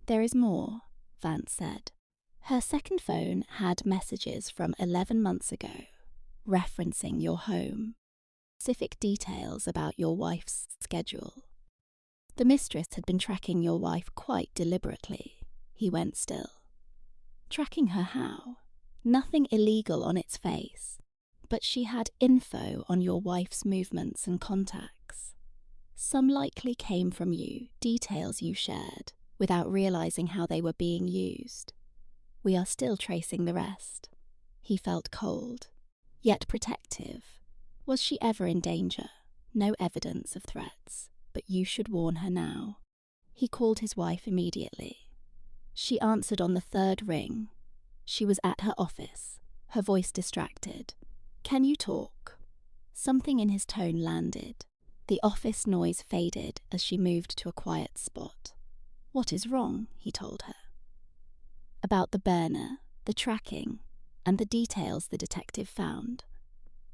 There is more, Vance said. Her second phone had messages from 11 months ago, referencing your home. Specific details about your wife's schedule. The mistress had been tracking your wife quite deliberately. He went still. Tracking her how? Nothing illegal on its face. But she had info on your wife's movements and contacts. Some likely came from you, details you shared, without realizing how they were being used. We are still tracing the rest. He felt cold, yet protective. Was she ever in danger? No evidence of threats, but you should warn her now. He called his wife immediately. She answered on the 3rd ring. She was at her office, her voice distracted. Can you talk? Something in his tone landed. The office noise faded as she moved to a quiet spot. What is wrong? He told her. About the burner, the tracking, and the details the detective found.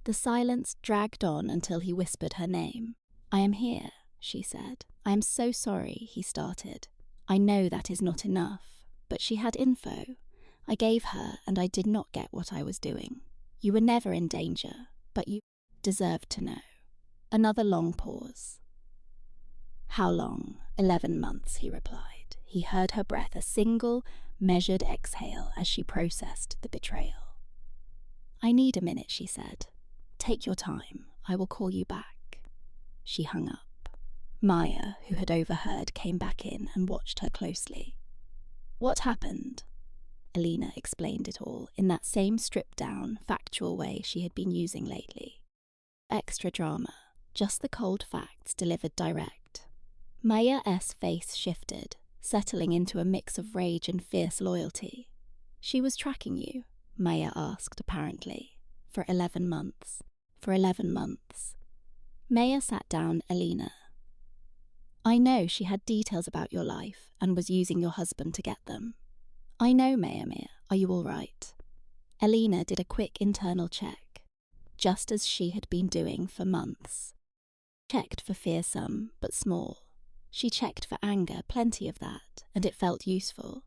The silence dragged on until he whispered her name. I am here, she said. I am so sorry, he started. I know that is not enough, but she had info. I gave her, and I did not get what I was doing. You were never in danger, but you deserved to know. Another long pause. How long? 11 months, he replied. He heard her breath, a single, measured exhale as she processed the betrayal. I need a minute, she said. Take your time. I will call you back. She hung up. Maya, who had overheard, came back in and watched her closely. What happened? Alina explained it all in that same stripped-down, factual way she had been using lately. Extra drama, just the cold facts delivered direct. Maya's face shifted, settling into a mix of rage and fierce loyalty. She was tracking you, Maya asked apparently, for 11 months. For 11 months. Maya sat down Alina. I know she had details about your life and was using your husband to get them. I know, Maya. Are you all right? Alina did a quick internal check, just as she had been doing for months. Checked for fearsome, but small. She checked for anger, plenty of that, and it felt useful.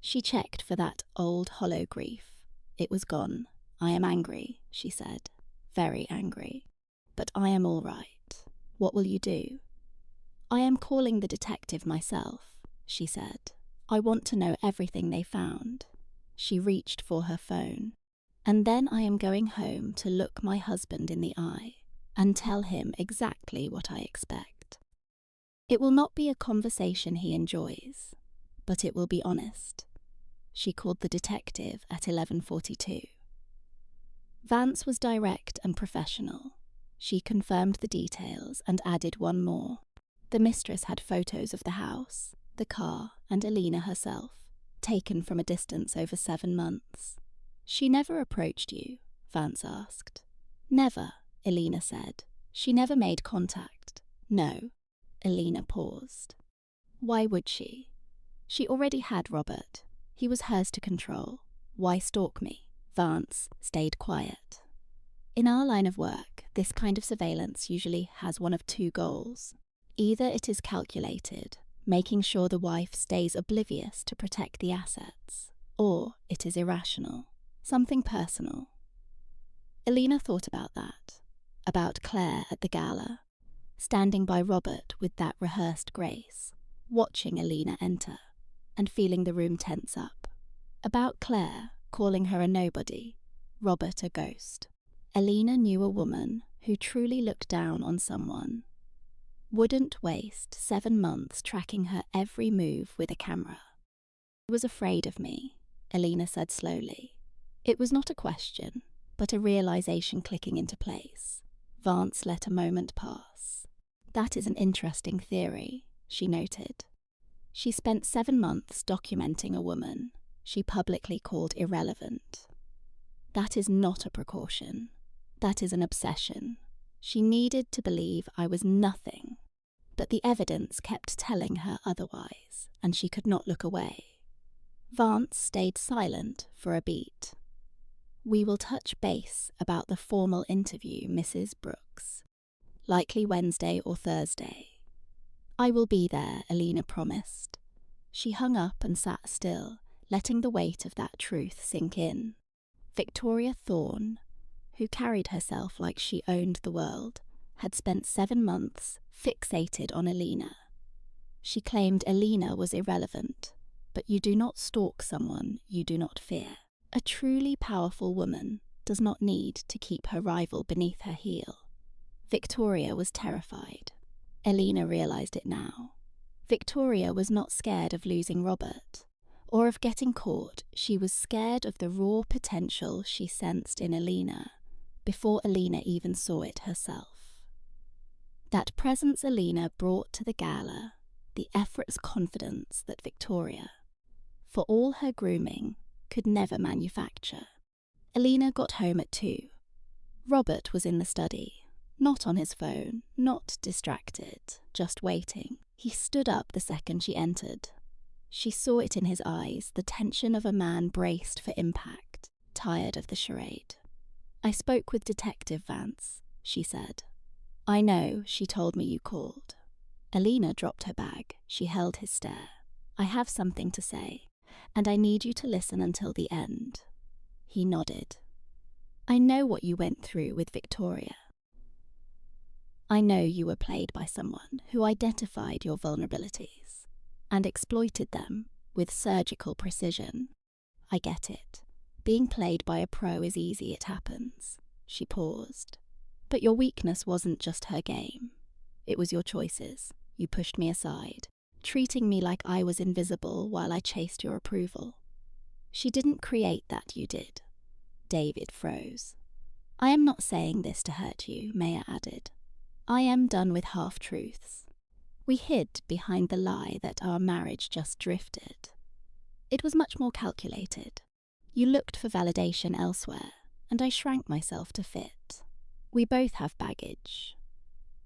She checked for that old hollow grief. It was gone. I am angry, she said. Very angry. But I am all right. What will you do? I am calling the detective myself, she said. I want to know everything they found. She reached for her phone. And then I am going home to look my husband in the eye and tell him exactly what I expect. It will not be a conversation he enjoys, but it will be honest. She called the detective at 11:42. Vance was direct and professional. She confirmed the details and added one more. The mistress had photos of the house, the car, and Alina herself, taken from a distance over 7 months. She never approached you? Vance asked. Never, Alina said. She never made contact. No. Alina paused. Why would she? She already had Robert. He was hers to control. Why stalk me? Vance stayed quiet. In our line of work, this kind of surveillance usually has one of two goals. Either it is calculated, making sure the wife stays oblivious to protect the assets, or it is irrational, something personal. Alina thought about that, about Claire at the gala, standing by Robert with that rehearsed grace, watching Alina enter, and feeling the room tense up. About Claire, calling her a nobody, Robert a ghost. Alina knew a woman who truly looked down on someone. Wouldn't waste 7 months tracking her every move with a camera. He was afraid of me, Alina said slowly. It was not a question, but a realization clicking into place. Vance let a moment pass. That is an interesting theory, she noted. She spent 7 months documenting a woman she publicly called irrelevant. That is not a precaution. That is an obsession. She needed to believe I was nothing, but the evidence kept telling her otherwise, and she could not look away. Vance stayed silent for a beat. We will touch base about the formal interview, Mrs. Brooks. Likely Wednesday or Thursday. I will be there, Alina promised. She hung up and sat still, letting the weight of that truth sink in. Victoria Thorne, who carried herself like she owned the world, had spent 7 months fixated on Alina. She claimed Alina was irrelevant, but you do not stalk someone you do not fear. A truly powerful woman does not need to keep her rival beneath her heel. Victoria was terrified. Alina realized it now. Victoria was not scared of losing Robert, or of getting caught. She was scared of the raw potential she sensed in Alina, before Alina even saw it herself. That presence Alina brought to the gala, the effortless confidence that Victoria, for all her grooming, could never manufacture. Alina got home at 2. Robert was in the study, not on his phone, not distracted, just waiting. He stood up the second she entered. She saw it in his eyes, the tension of a man braced for impact, tired of the charade. I spoke with Detective Vance, she said. I know, she told me you called. Alina dropped her bag. She held his stare. I have something to say, and I need you to listen until the end. He nodded. I know what you went through with Victoria. I know you were played by someone who identified your vulnerabilities and exploited them with surgical precision. I get it. Being played by a pro is easy, it happens. She paused. But your weakness wasn't just her game. It was your choices, You pushed me aside, treating me like I was invisible while I chased your approval. She didn't create that, you did. David froze. I am not saying this to hurt you, Maya added. I am done with half-truths. We hid behind the lie that our marriage just drifted. It was much more calculated. You looked for validation elsewhere, and I shrank myself to fit. We both have baggage.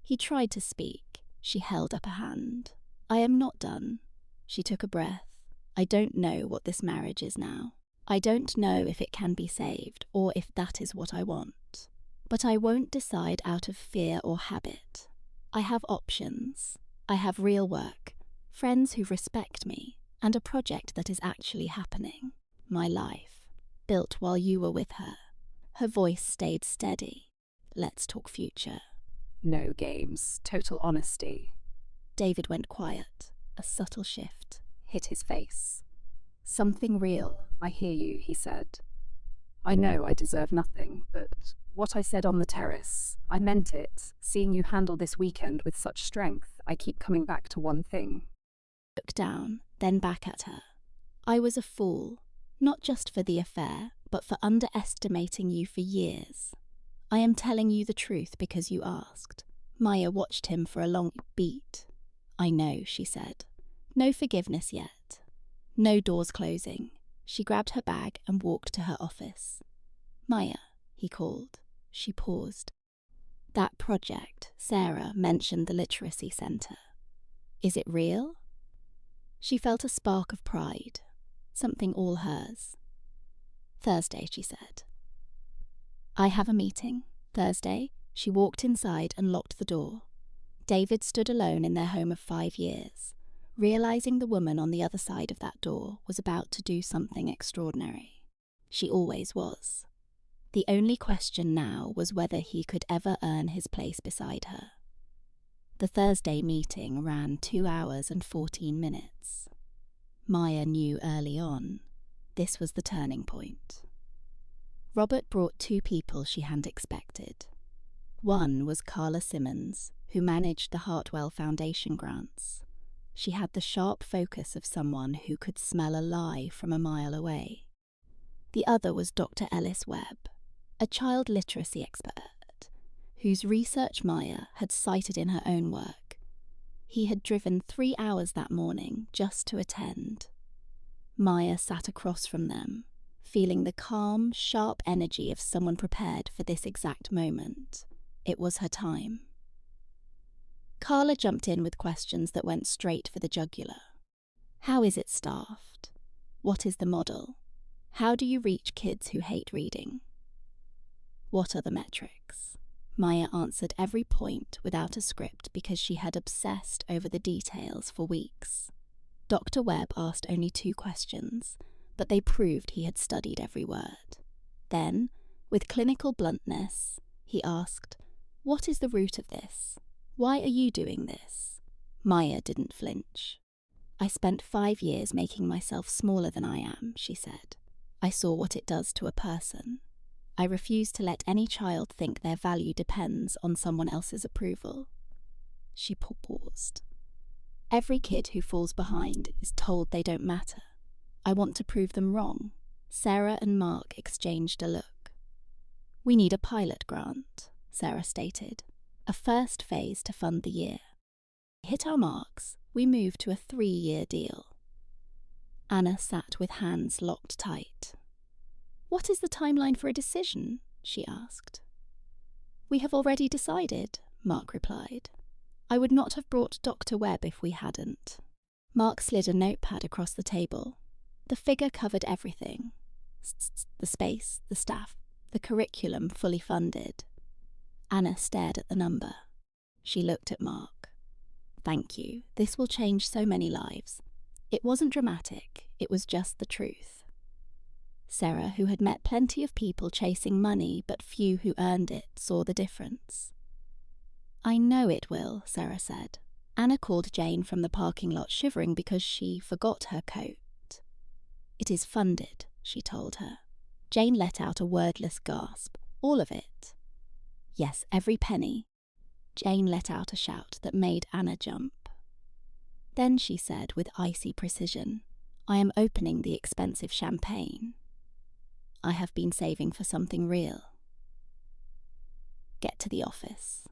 He tried to speak. She held up a hand. I am not done. She took a breath. I don't know what this marriage is now. I don't know if it can be saved or if that is what I want. But I won't decide out of fear or habit. I have options. I have real work, friends who respect me, and a project that is actually happening. My life, built while you were with her. Her voice stayed steady. Let's talk future. No games, total honesty. David went quiet. A subtle shift Hit his face. Something real, I hear you, he said. I know I deserve nothing, but what I said on the terrace, I meant it. Seeing you handle this weekend with such strength, I keep coming back to one thing. Looked down, then back at her. I was a fool, not just for the affair, but for underestimating you for years. I am telling you the truth because you asked. Maya watched him for a long beat. I know, she said. No forgiveness yet. No doors closing. She grabbed her bag and walked to her office. Maya, he called. She paused. That project, Sarah mentioned the literacy centre. Is it real? She felt a spark of pride, something all hers. Thursday, she said. I have a meeting. Thursday, she walked inside and locked the door. David stood alone in their home of 5 years, realizing the woman on the other side of that door was about to do something extraordinary. She always was. The only question now was whether he could ever earn his place beside her. The Thursday meeting ran 2 hours and 14 minutes. Maya knew early on this was the turning point. Robert brought 2 people she hadn't expected. One was Carla Simmons, who managed the Hartwell Foundation grants. She had the sharp focus of someone who could smell a lie from a mile away. The other was Dr. Ellis Webb, a child literacy expert, whose research Maya had cited in her own work. He had driven 3 hours that morning just to attend. Maya sat across from them, feeling the calm, sharp energy of someone prepared for this exact moment. It was her time. Carla jumped in with questions that went straight for the jugular. How is it staffed? What is the model? How do you reach kids who hate reading? What are the metrics? Maya answered every point without a script because she had obsessed over the details for weeks. Dr. Webb asked only 2 questions, but they proved he had studied every word. Then, with clinical bluntness, he asked, "What is the root of this? Why are you doing this?" Maya didn't flinch. I spent 5 years making myself smaller than I am, she said. I saw what it does to a person. I refuse to let any child think their value depends on someone else's approval. She paused. Every kid who falls behind is told they don't matter. I want to prove them wrong. Sarah and Mark exchanged a look. We need a pilot grant, Sarah stated. A first phase to fund the year. Hit our marks, we moved to a 3-year deal. Anna sat with hands locked tight. What is the timeline for a decision? She asked. We have already decided, Mark replied. I would not have brought Dr. Webb if we hadn't. Mark slid a notepad across the table. The figure covered everything. The space, the staff, the curriculum fully funded. Anna stared at the number. She looked at Mark. Thank you. This will change so many lives. It wasn't dramatic. It was just the truth. Sarah, who had met plenty of people chasing money but few who earned it, saw the difference. I know it will, Sarah said. Anna called Jane from the parking lot shivering because she forgot her coat. It is funded, she told her. Jane let out a wordless gasp. All of it. Yes, every penny. Jane let out a shout that made Anna jump. Then she said with icy precision, "I am opening the expensive champagne. I have been saving for something real." "Get to the office."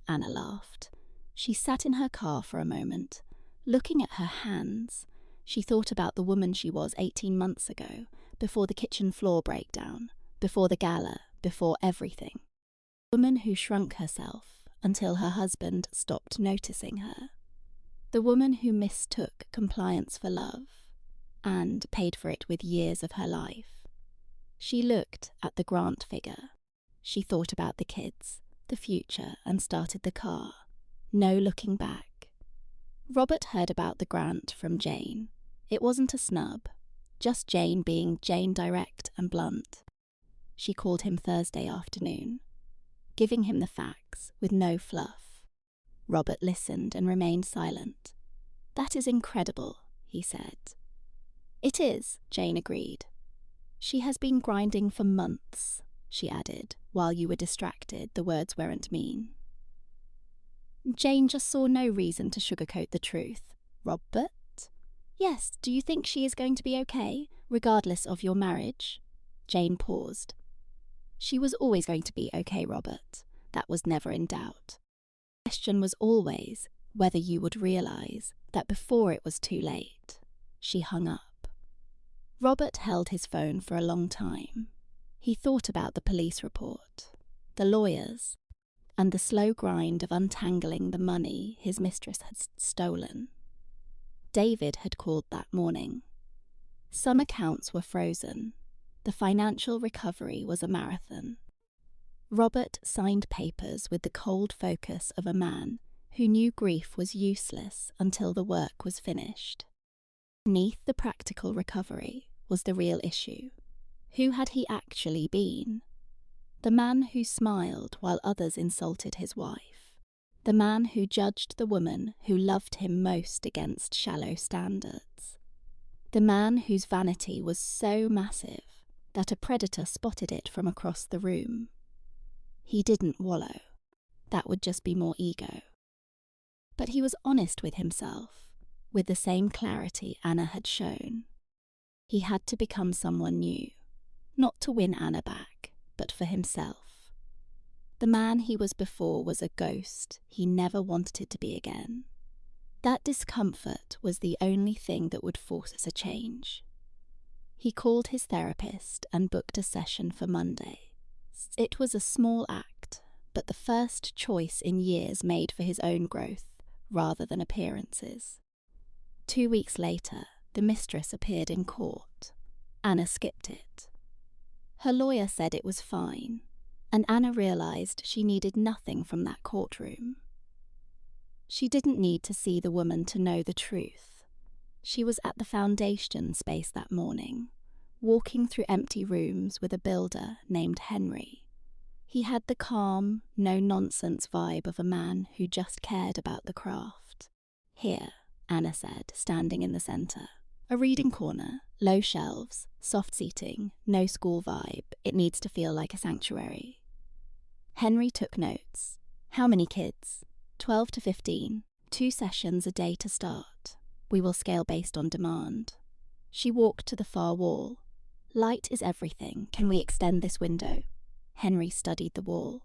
Anna laughed. She sat in her car for a moment. Looking at her hands, she thought about the woman she was 18 months ago, before the kitchen floor breakdown, before the gala, before everything. The woman who shrunk herself until her husband stopped noticing her. The woman who mistook compliance for love and paid for it with years of her life. She looked at the grant figure. She thought about the kids, the future, and started the car. No looking back. Robert heard about the grant from Jane. It wasn't a snub, just Jane being Jane, direct and blunt. She called him Thursday afternoon, giving him the facts with no fluff. Robert listened and remained silent. "That is incredible," he said. "It is," Jane agreed. "She has been grinding for months," she added. "While you were distracted, the words weren't mean." Jane just saw no reason to sugarcoat the truth. "Robert? Yes, do you think she is going to be okay, regardless of your marriage?" Jane paused. "She was always going to be okay, Robert. That was never in doubt. The question was always whether you would realize that before it was too late." She hung up. Robert held his phone for a long time. He thought about the police report, the lawyers, and the slow grind of untangling the money his mistress had stolen. David had called that morning. Some accounts were frozen. The financial recovery was a marathon. Robert signed papers with the cold focus of a man who knew grief was useless until the work was finished. Beneath the practical recovery was the real issue. Who had he actually been? The man who smiled while others insulted his wife. The man who judged the woman who loved him most against shallow standards. The man whose vanity was so massive that a predator spotted it from across the room. He didn't wallow. That would just be more ego. But he was honest with himself, with the same clarity Anna had shown. He had to become someone new, not to win Anna back, but for himself. The man he was before was a ghost he never wanted to be again. That discomfort was the only thing that would force a change. He called his therapist and booked a session for Monday. It was a small act, but the first choice in years made for his own growth, rather than appearances. 2 weeks later, the mistress appeared in court. Anna skipped it. Her lawyer said it was fine, and Anna realized she needed nothing from that courtroom. She didn't need to see the woman to know the truth. She was at the foundation space that morning, walking through empty rooms with a builder named Henry. He had the calm, no-nonsense vibe of a man who just cared about the craft. "Here," Anna said, standing in the center. "A reading corner, low shelves, soft seating, no school vibe. It needs to feel like a sanctuary." Henry took notes. "How many kids?" 12 to 15. 2 sessions a day to start. We will scale based on demand." She walked to the far wall. "Light is everything. Can we extend this window?" Henry studied the wall.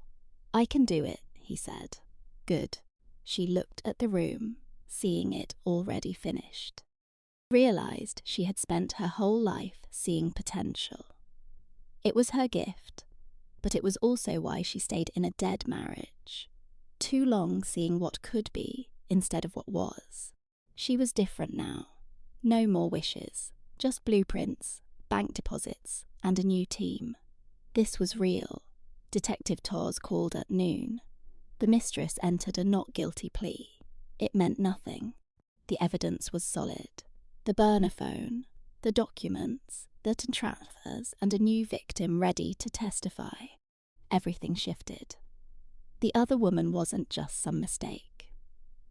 "I can do it," he said. "Good." She looked at the room, seeing it already finished. Realized she had spent her whole life seeing potential. It was her gift, but it was also why she stayed in a dead marriage. Too long seeing what could be instead of what was. She was different now. No more wishes, just blueprints, bank deposits, and a new team. This was real. Detective Toz called at noon. The mistress entered a not guilty plea. It meant nothing. The evidence was solid. The burner phone, the documents, the transfers, and a new victim ready to testify. Everything shifted. The other woman wasn't just some mistake.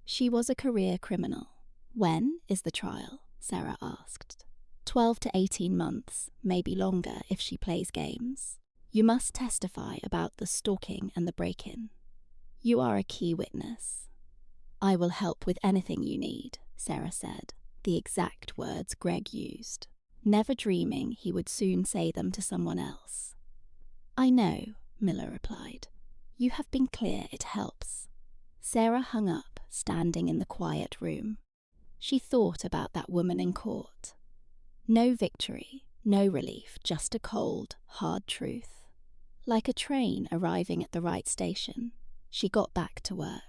She was a career criminal. "When is the trial?" Sarah asked. 12 to 18 months, maybe longer if she plays games. "You must testify about the stalking and the break-in. You are a key witness." "I will help with anything you need," Sarah said, the exact words Greg used, never dreaming he would soon say them to someone else. I know, Miller replied. You have been clear, it helps. Sarah hung up, standing in the quiet room. She thought about that woman in court. No victory, no relief, just a cold, hard truth. Like a train arriving at the right station, she got back to work.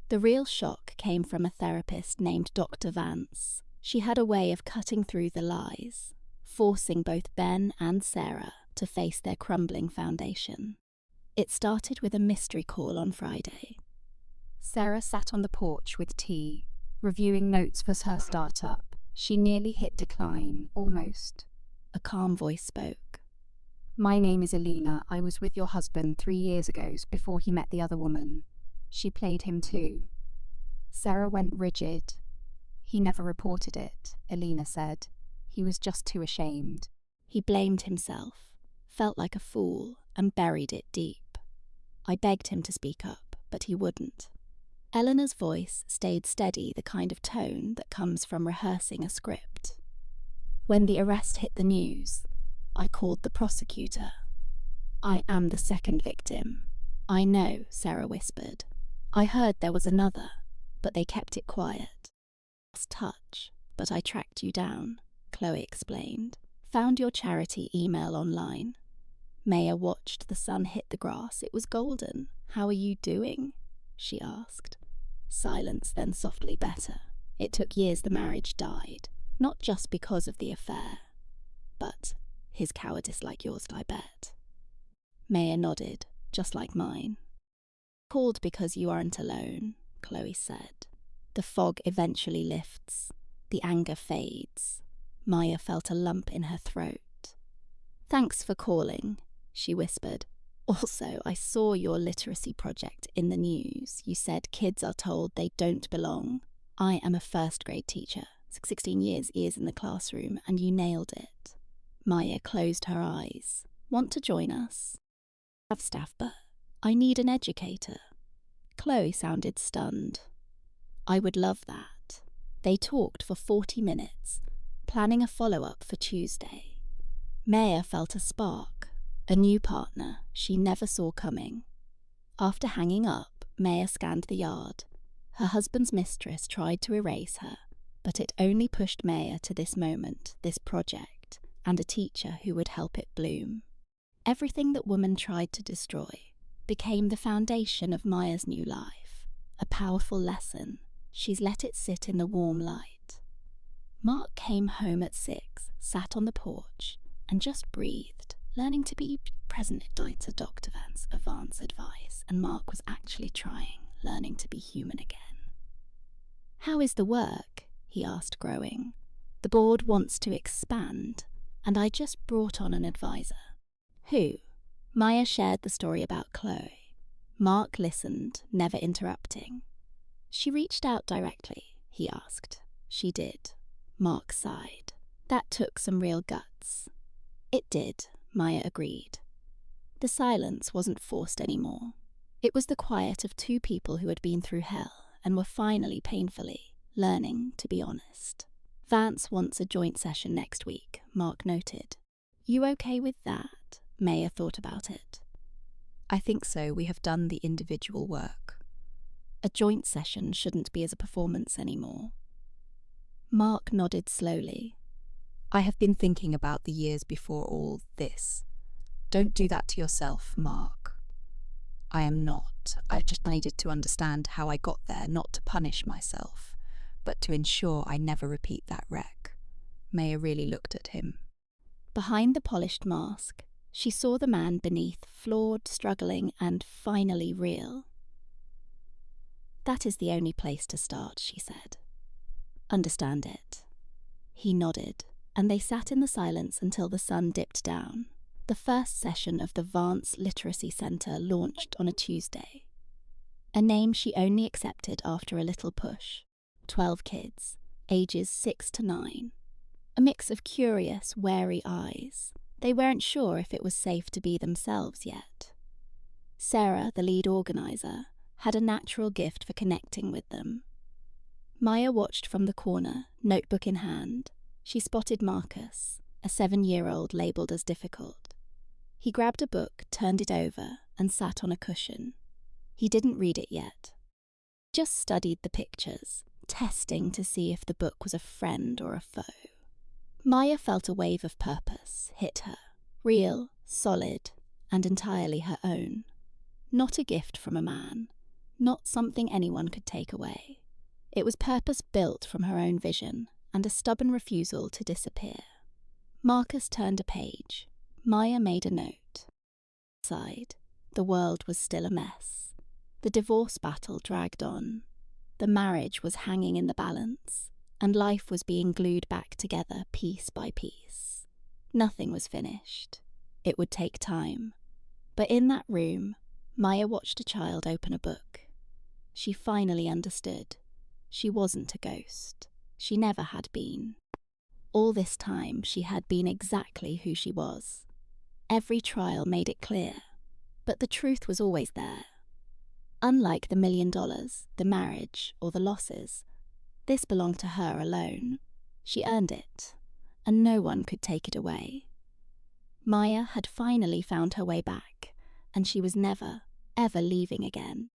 The real shock came from a therapist named Dr. Vance. She had a way of cutting through the lies, forcing both Ben and Sarah to face their crumbling foundation. It started with a mystery call on Friday. Sarah sat on the porch with tea, reviewing notes for her startup. She nearly hit decline, almost. A calm voice spoke. My name is Alina. I was with your husband 3 years ago, before he met the other woman. She played him too. Sarah went rigid. He never reported it, Alina said. He was just too ashamed. He blamed himself, felt like a fool, and buried it deep. I begged him to speak up, but he wouldn't. Eleanor's voice stayed steady, the kind of tone that comes from rehearsing a script. When the arrest hit the news, I called the prosecutor. I am the second victim. I know, Sarah whispered. I heard there was another, but they kept it quiet. Lost touch, but I tracked you down, Chloe explained. Found your charity email online. Maya watched the sun hit the grass. It was golden. How are you doing? She asked. Silence, then softly better. It took years the marriage died, not just because of the affair, but his cowardice like yours, I bet. Maya nodded, just like mine. Called because you aren't alone, Chloe said. The fog eventually lifts. The anger fades. Maya felt a lump in her throat. Thanks for calling, she whispered. Also, I saw your literacy project in the news. You said kids are told they don't belong. I am a first-grade teacher, 16 years in the classroom, and you nailed it. Maya closed her eyes. Want to join us? I have staff, but I need an educator. Chloe sounded stunned. I would love that. They talked for 40 minutes, planning a follow-up for Tuesday. Maya felt a spark. A new partner she never saw coming. After hanging up, Maya scanned the yard. Her husband's mistress tried to erase her, but it only pushed Maya to this moment, this project, and a teacher who would help it bloom. Everything that woman tried to destroy became the foundation of Maya's new life, a powerful lesson. She's let it sit in the warm light. Mark came home at 6, sat on the porch, and just breathed. Learning to be present to Dr. Vance's advanced advice, and Mark was actually trying, learning to be human again. How is the work? He asked, growing. The board wants to expand, and I just brought on an advisor. Who? Maya shared the story about Chloe. Mark listened, never interrupting. She reached out directly, he asked. She did. Mark sighed. That took some real guts. It did. Maya agreed. The silence wasn't forced anymore. It was the quiet of two people who had been through hell and were finally painfully learning to be honest. Vance wants a joint session next week, Mark noted. You okay with that? Maya thought about it. I think so. We have done the individual work. A joint session shouldn't be as a performance anymore. Mark nodded slowly. I have been thinking about the years before all this. Don't do that to yourself, Mark. I am not. I just needed to understand how I got there, not to punish myself, but to ensure I never repeat that wreck. Maya really looked at him. Behind the polished mask, she saw the man beneath, flawed, struggling, and finally real. That is the only place to start, she said. Understand it. He nodded, and they sat in the silence until the sun dipped down. The first session of the Vance Literacy Centre launched on a Tuesday. A name she only accepted after a little push. 12 kids, ages 6 to 9. A mix of curious, wary eyes. They weren't sure if it was safe to be themselves yet. Sarah, the lead organiser, had a natural gift for connecting with them. Maya watched from the corner, notebook in hand. She spotted Marcus, a 7-year-old labelled as difficult. He grabbed a book, turned it over, and sat on a cushion. He didn't read it yet. Just studied the pictures, testing to see if the book was a friend or a foe. Maya felt a wave of purpose hit her, real, solid, and entirely her own. Not a gift from a man, not something anyone could take away. It was purpose built from her own vision and a stubborn refusal to disappear. Marcus turned a page. Maya made a note. Inside, the world was still a mess. The divorce battle dragged on. The marriage was hanging in the balance, and life was being glued back together piece by piece. Nothing was finished. It would take time. But in that room, Maya watched a child open a book. She finally understood. She wasn't a ghost. She never had been. All this time, she had been exactly who she was. Every trial made it clear, but the truth was always there. Unlike the $1 million, the marriage, or the losses, this belonged to her alone. She earned it, and no one could take it away. Maya had finally found her way back, and she was never, ever leaving again.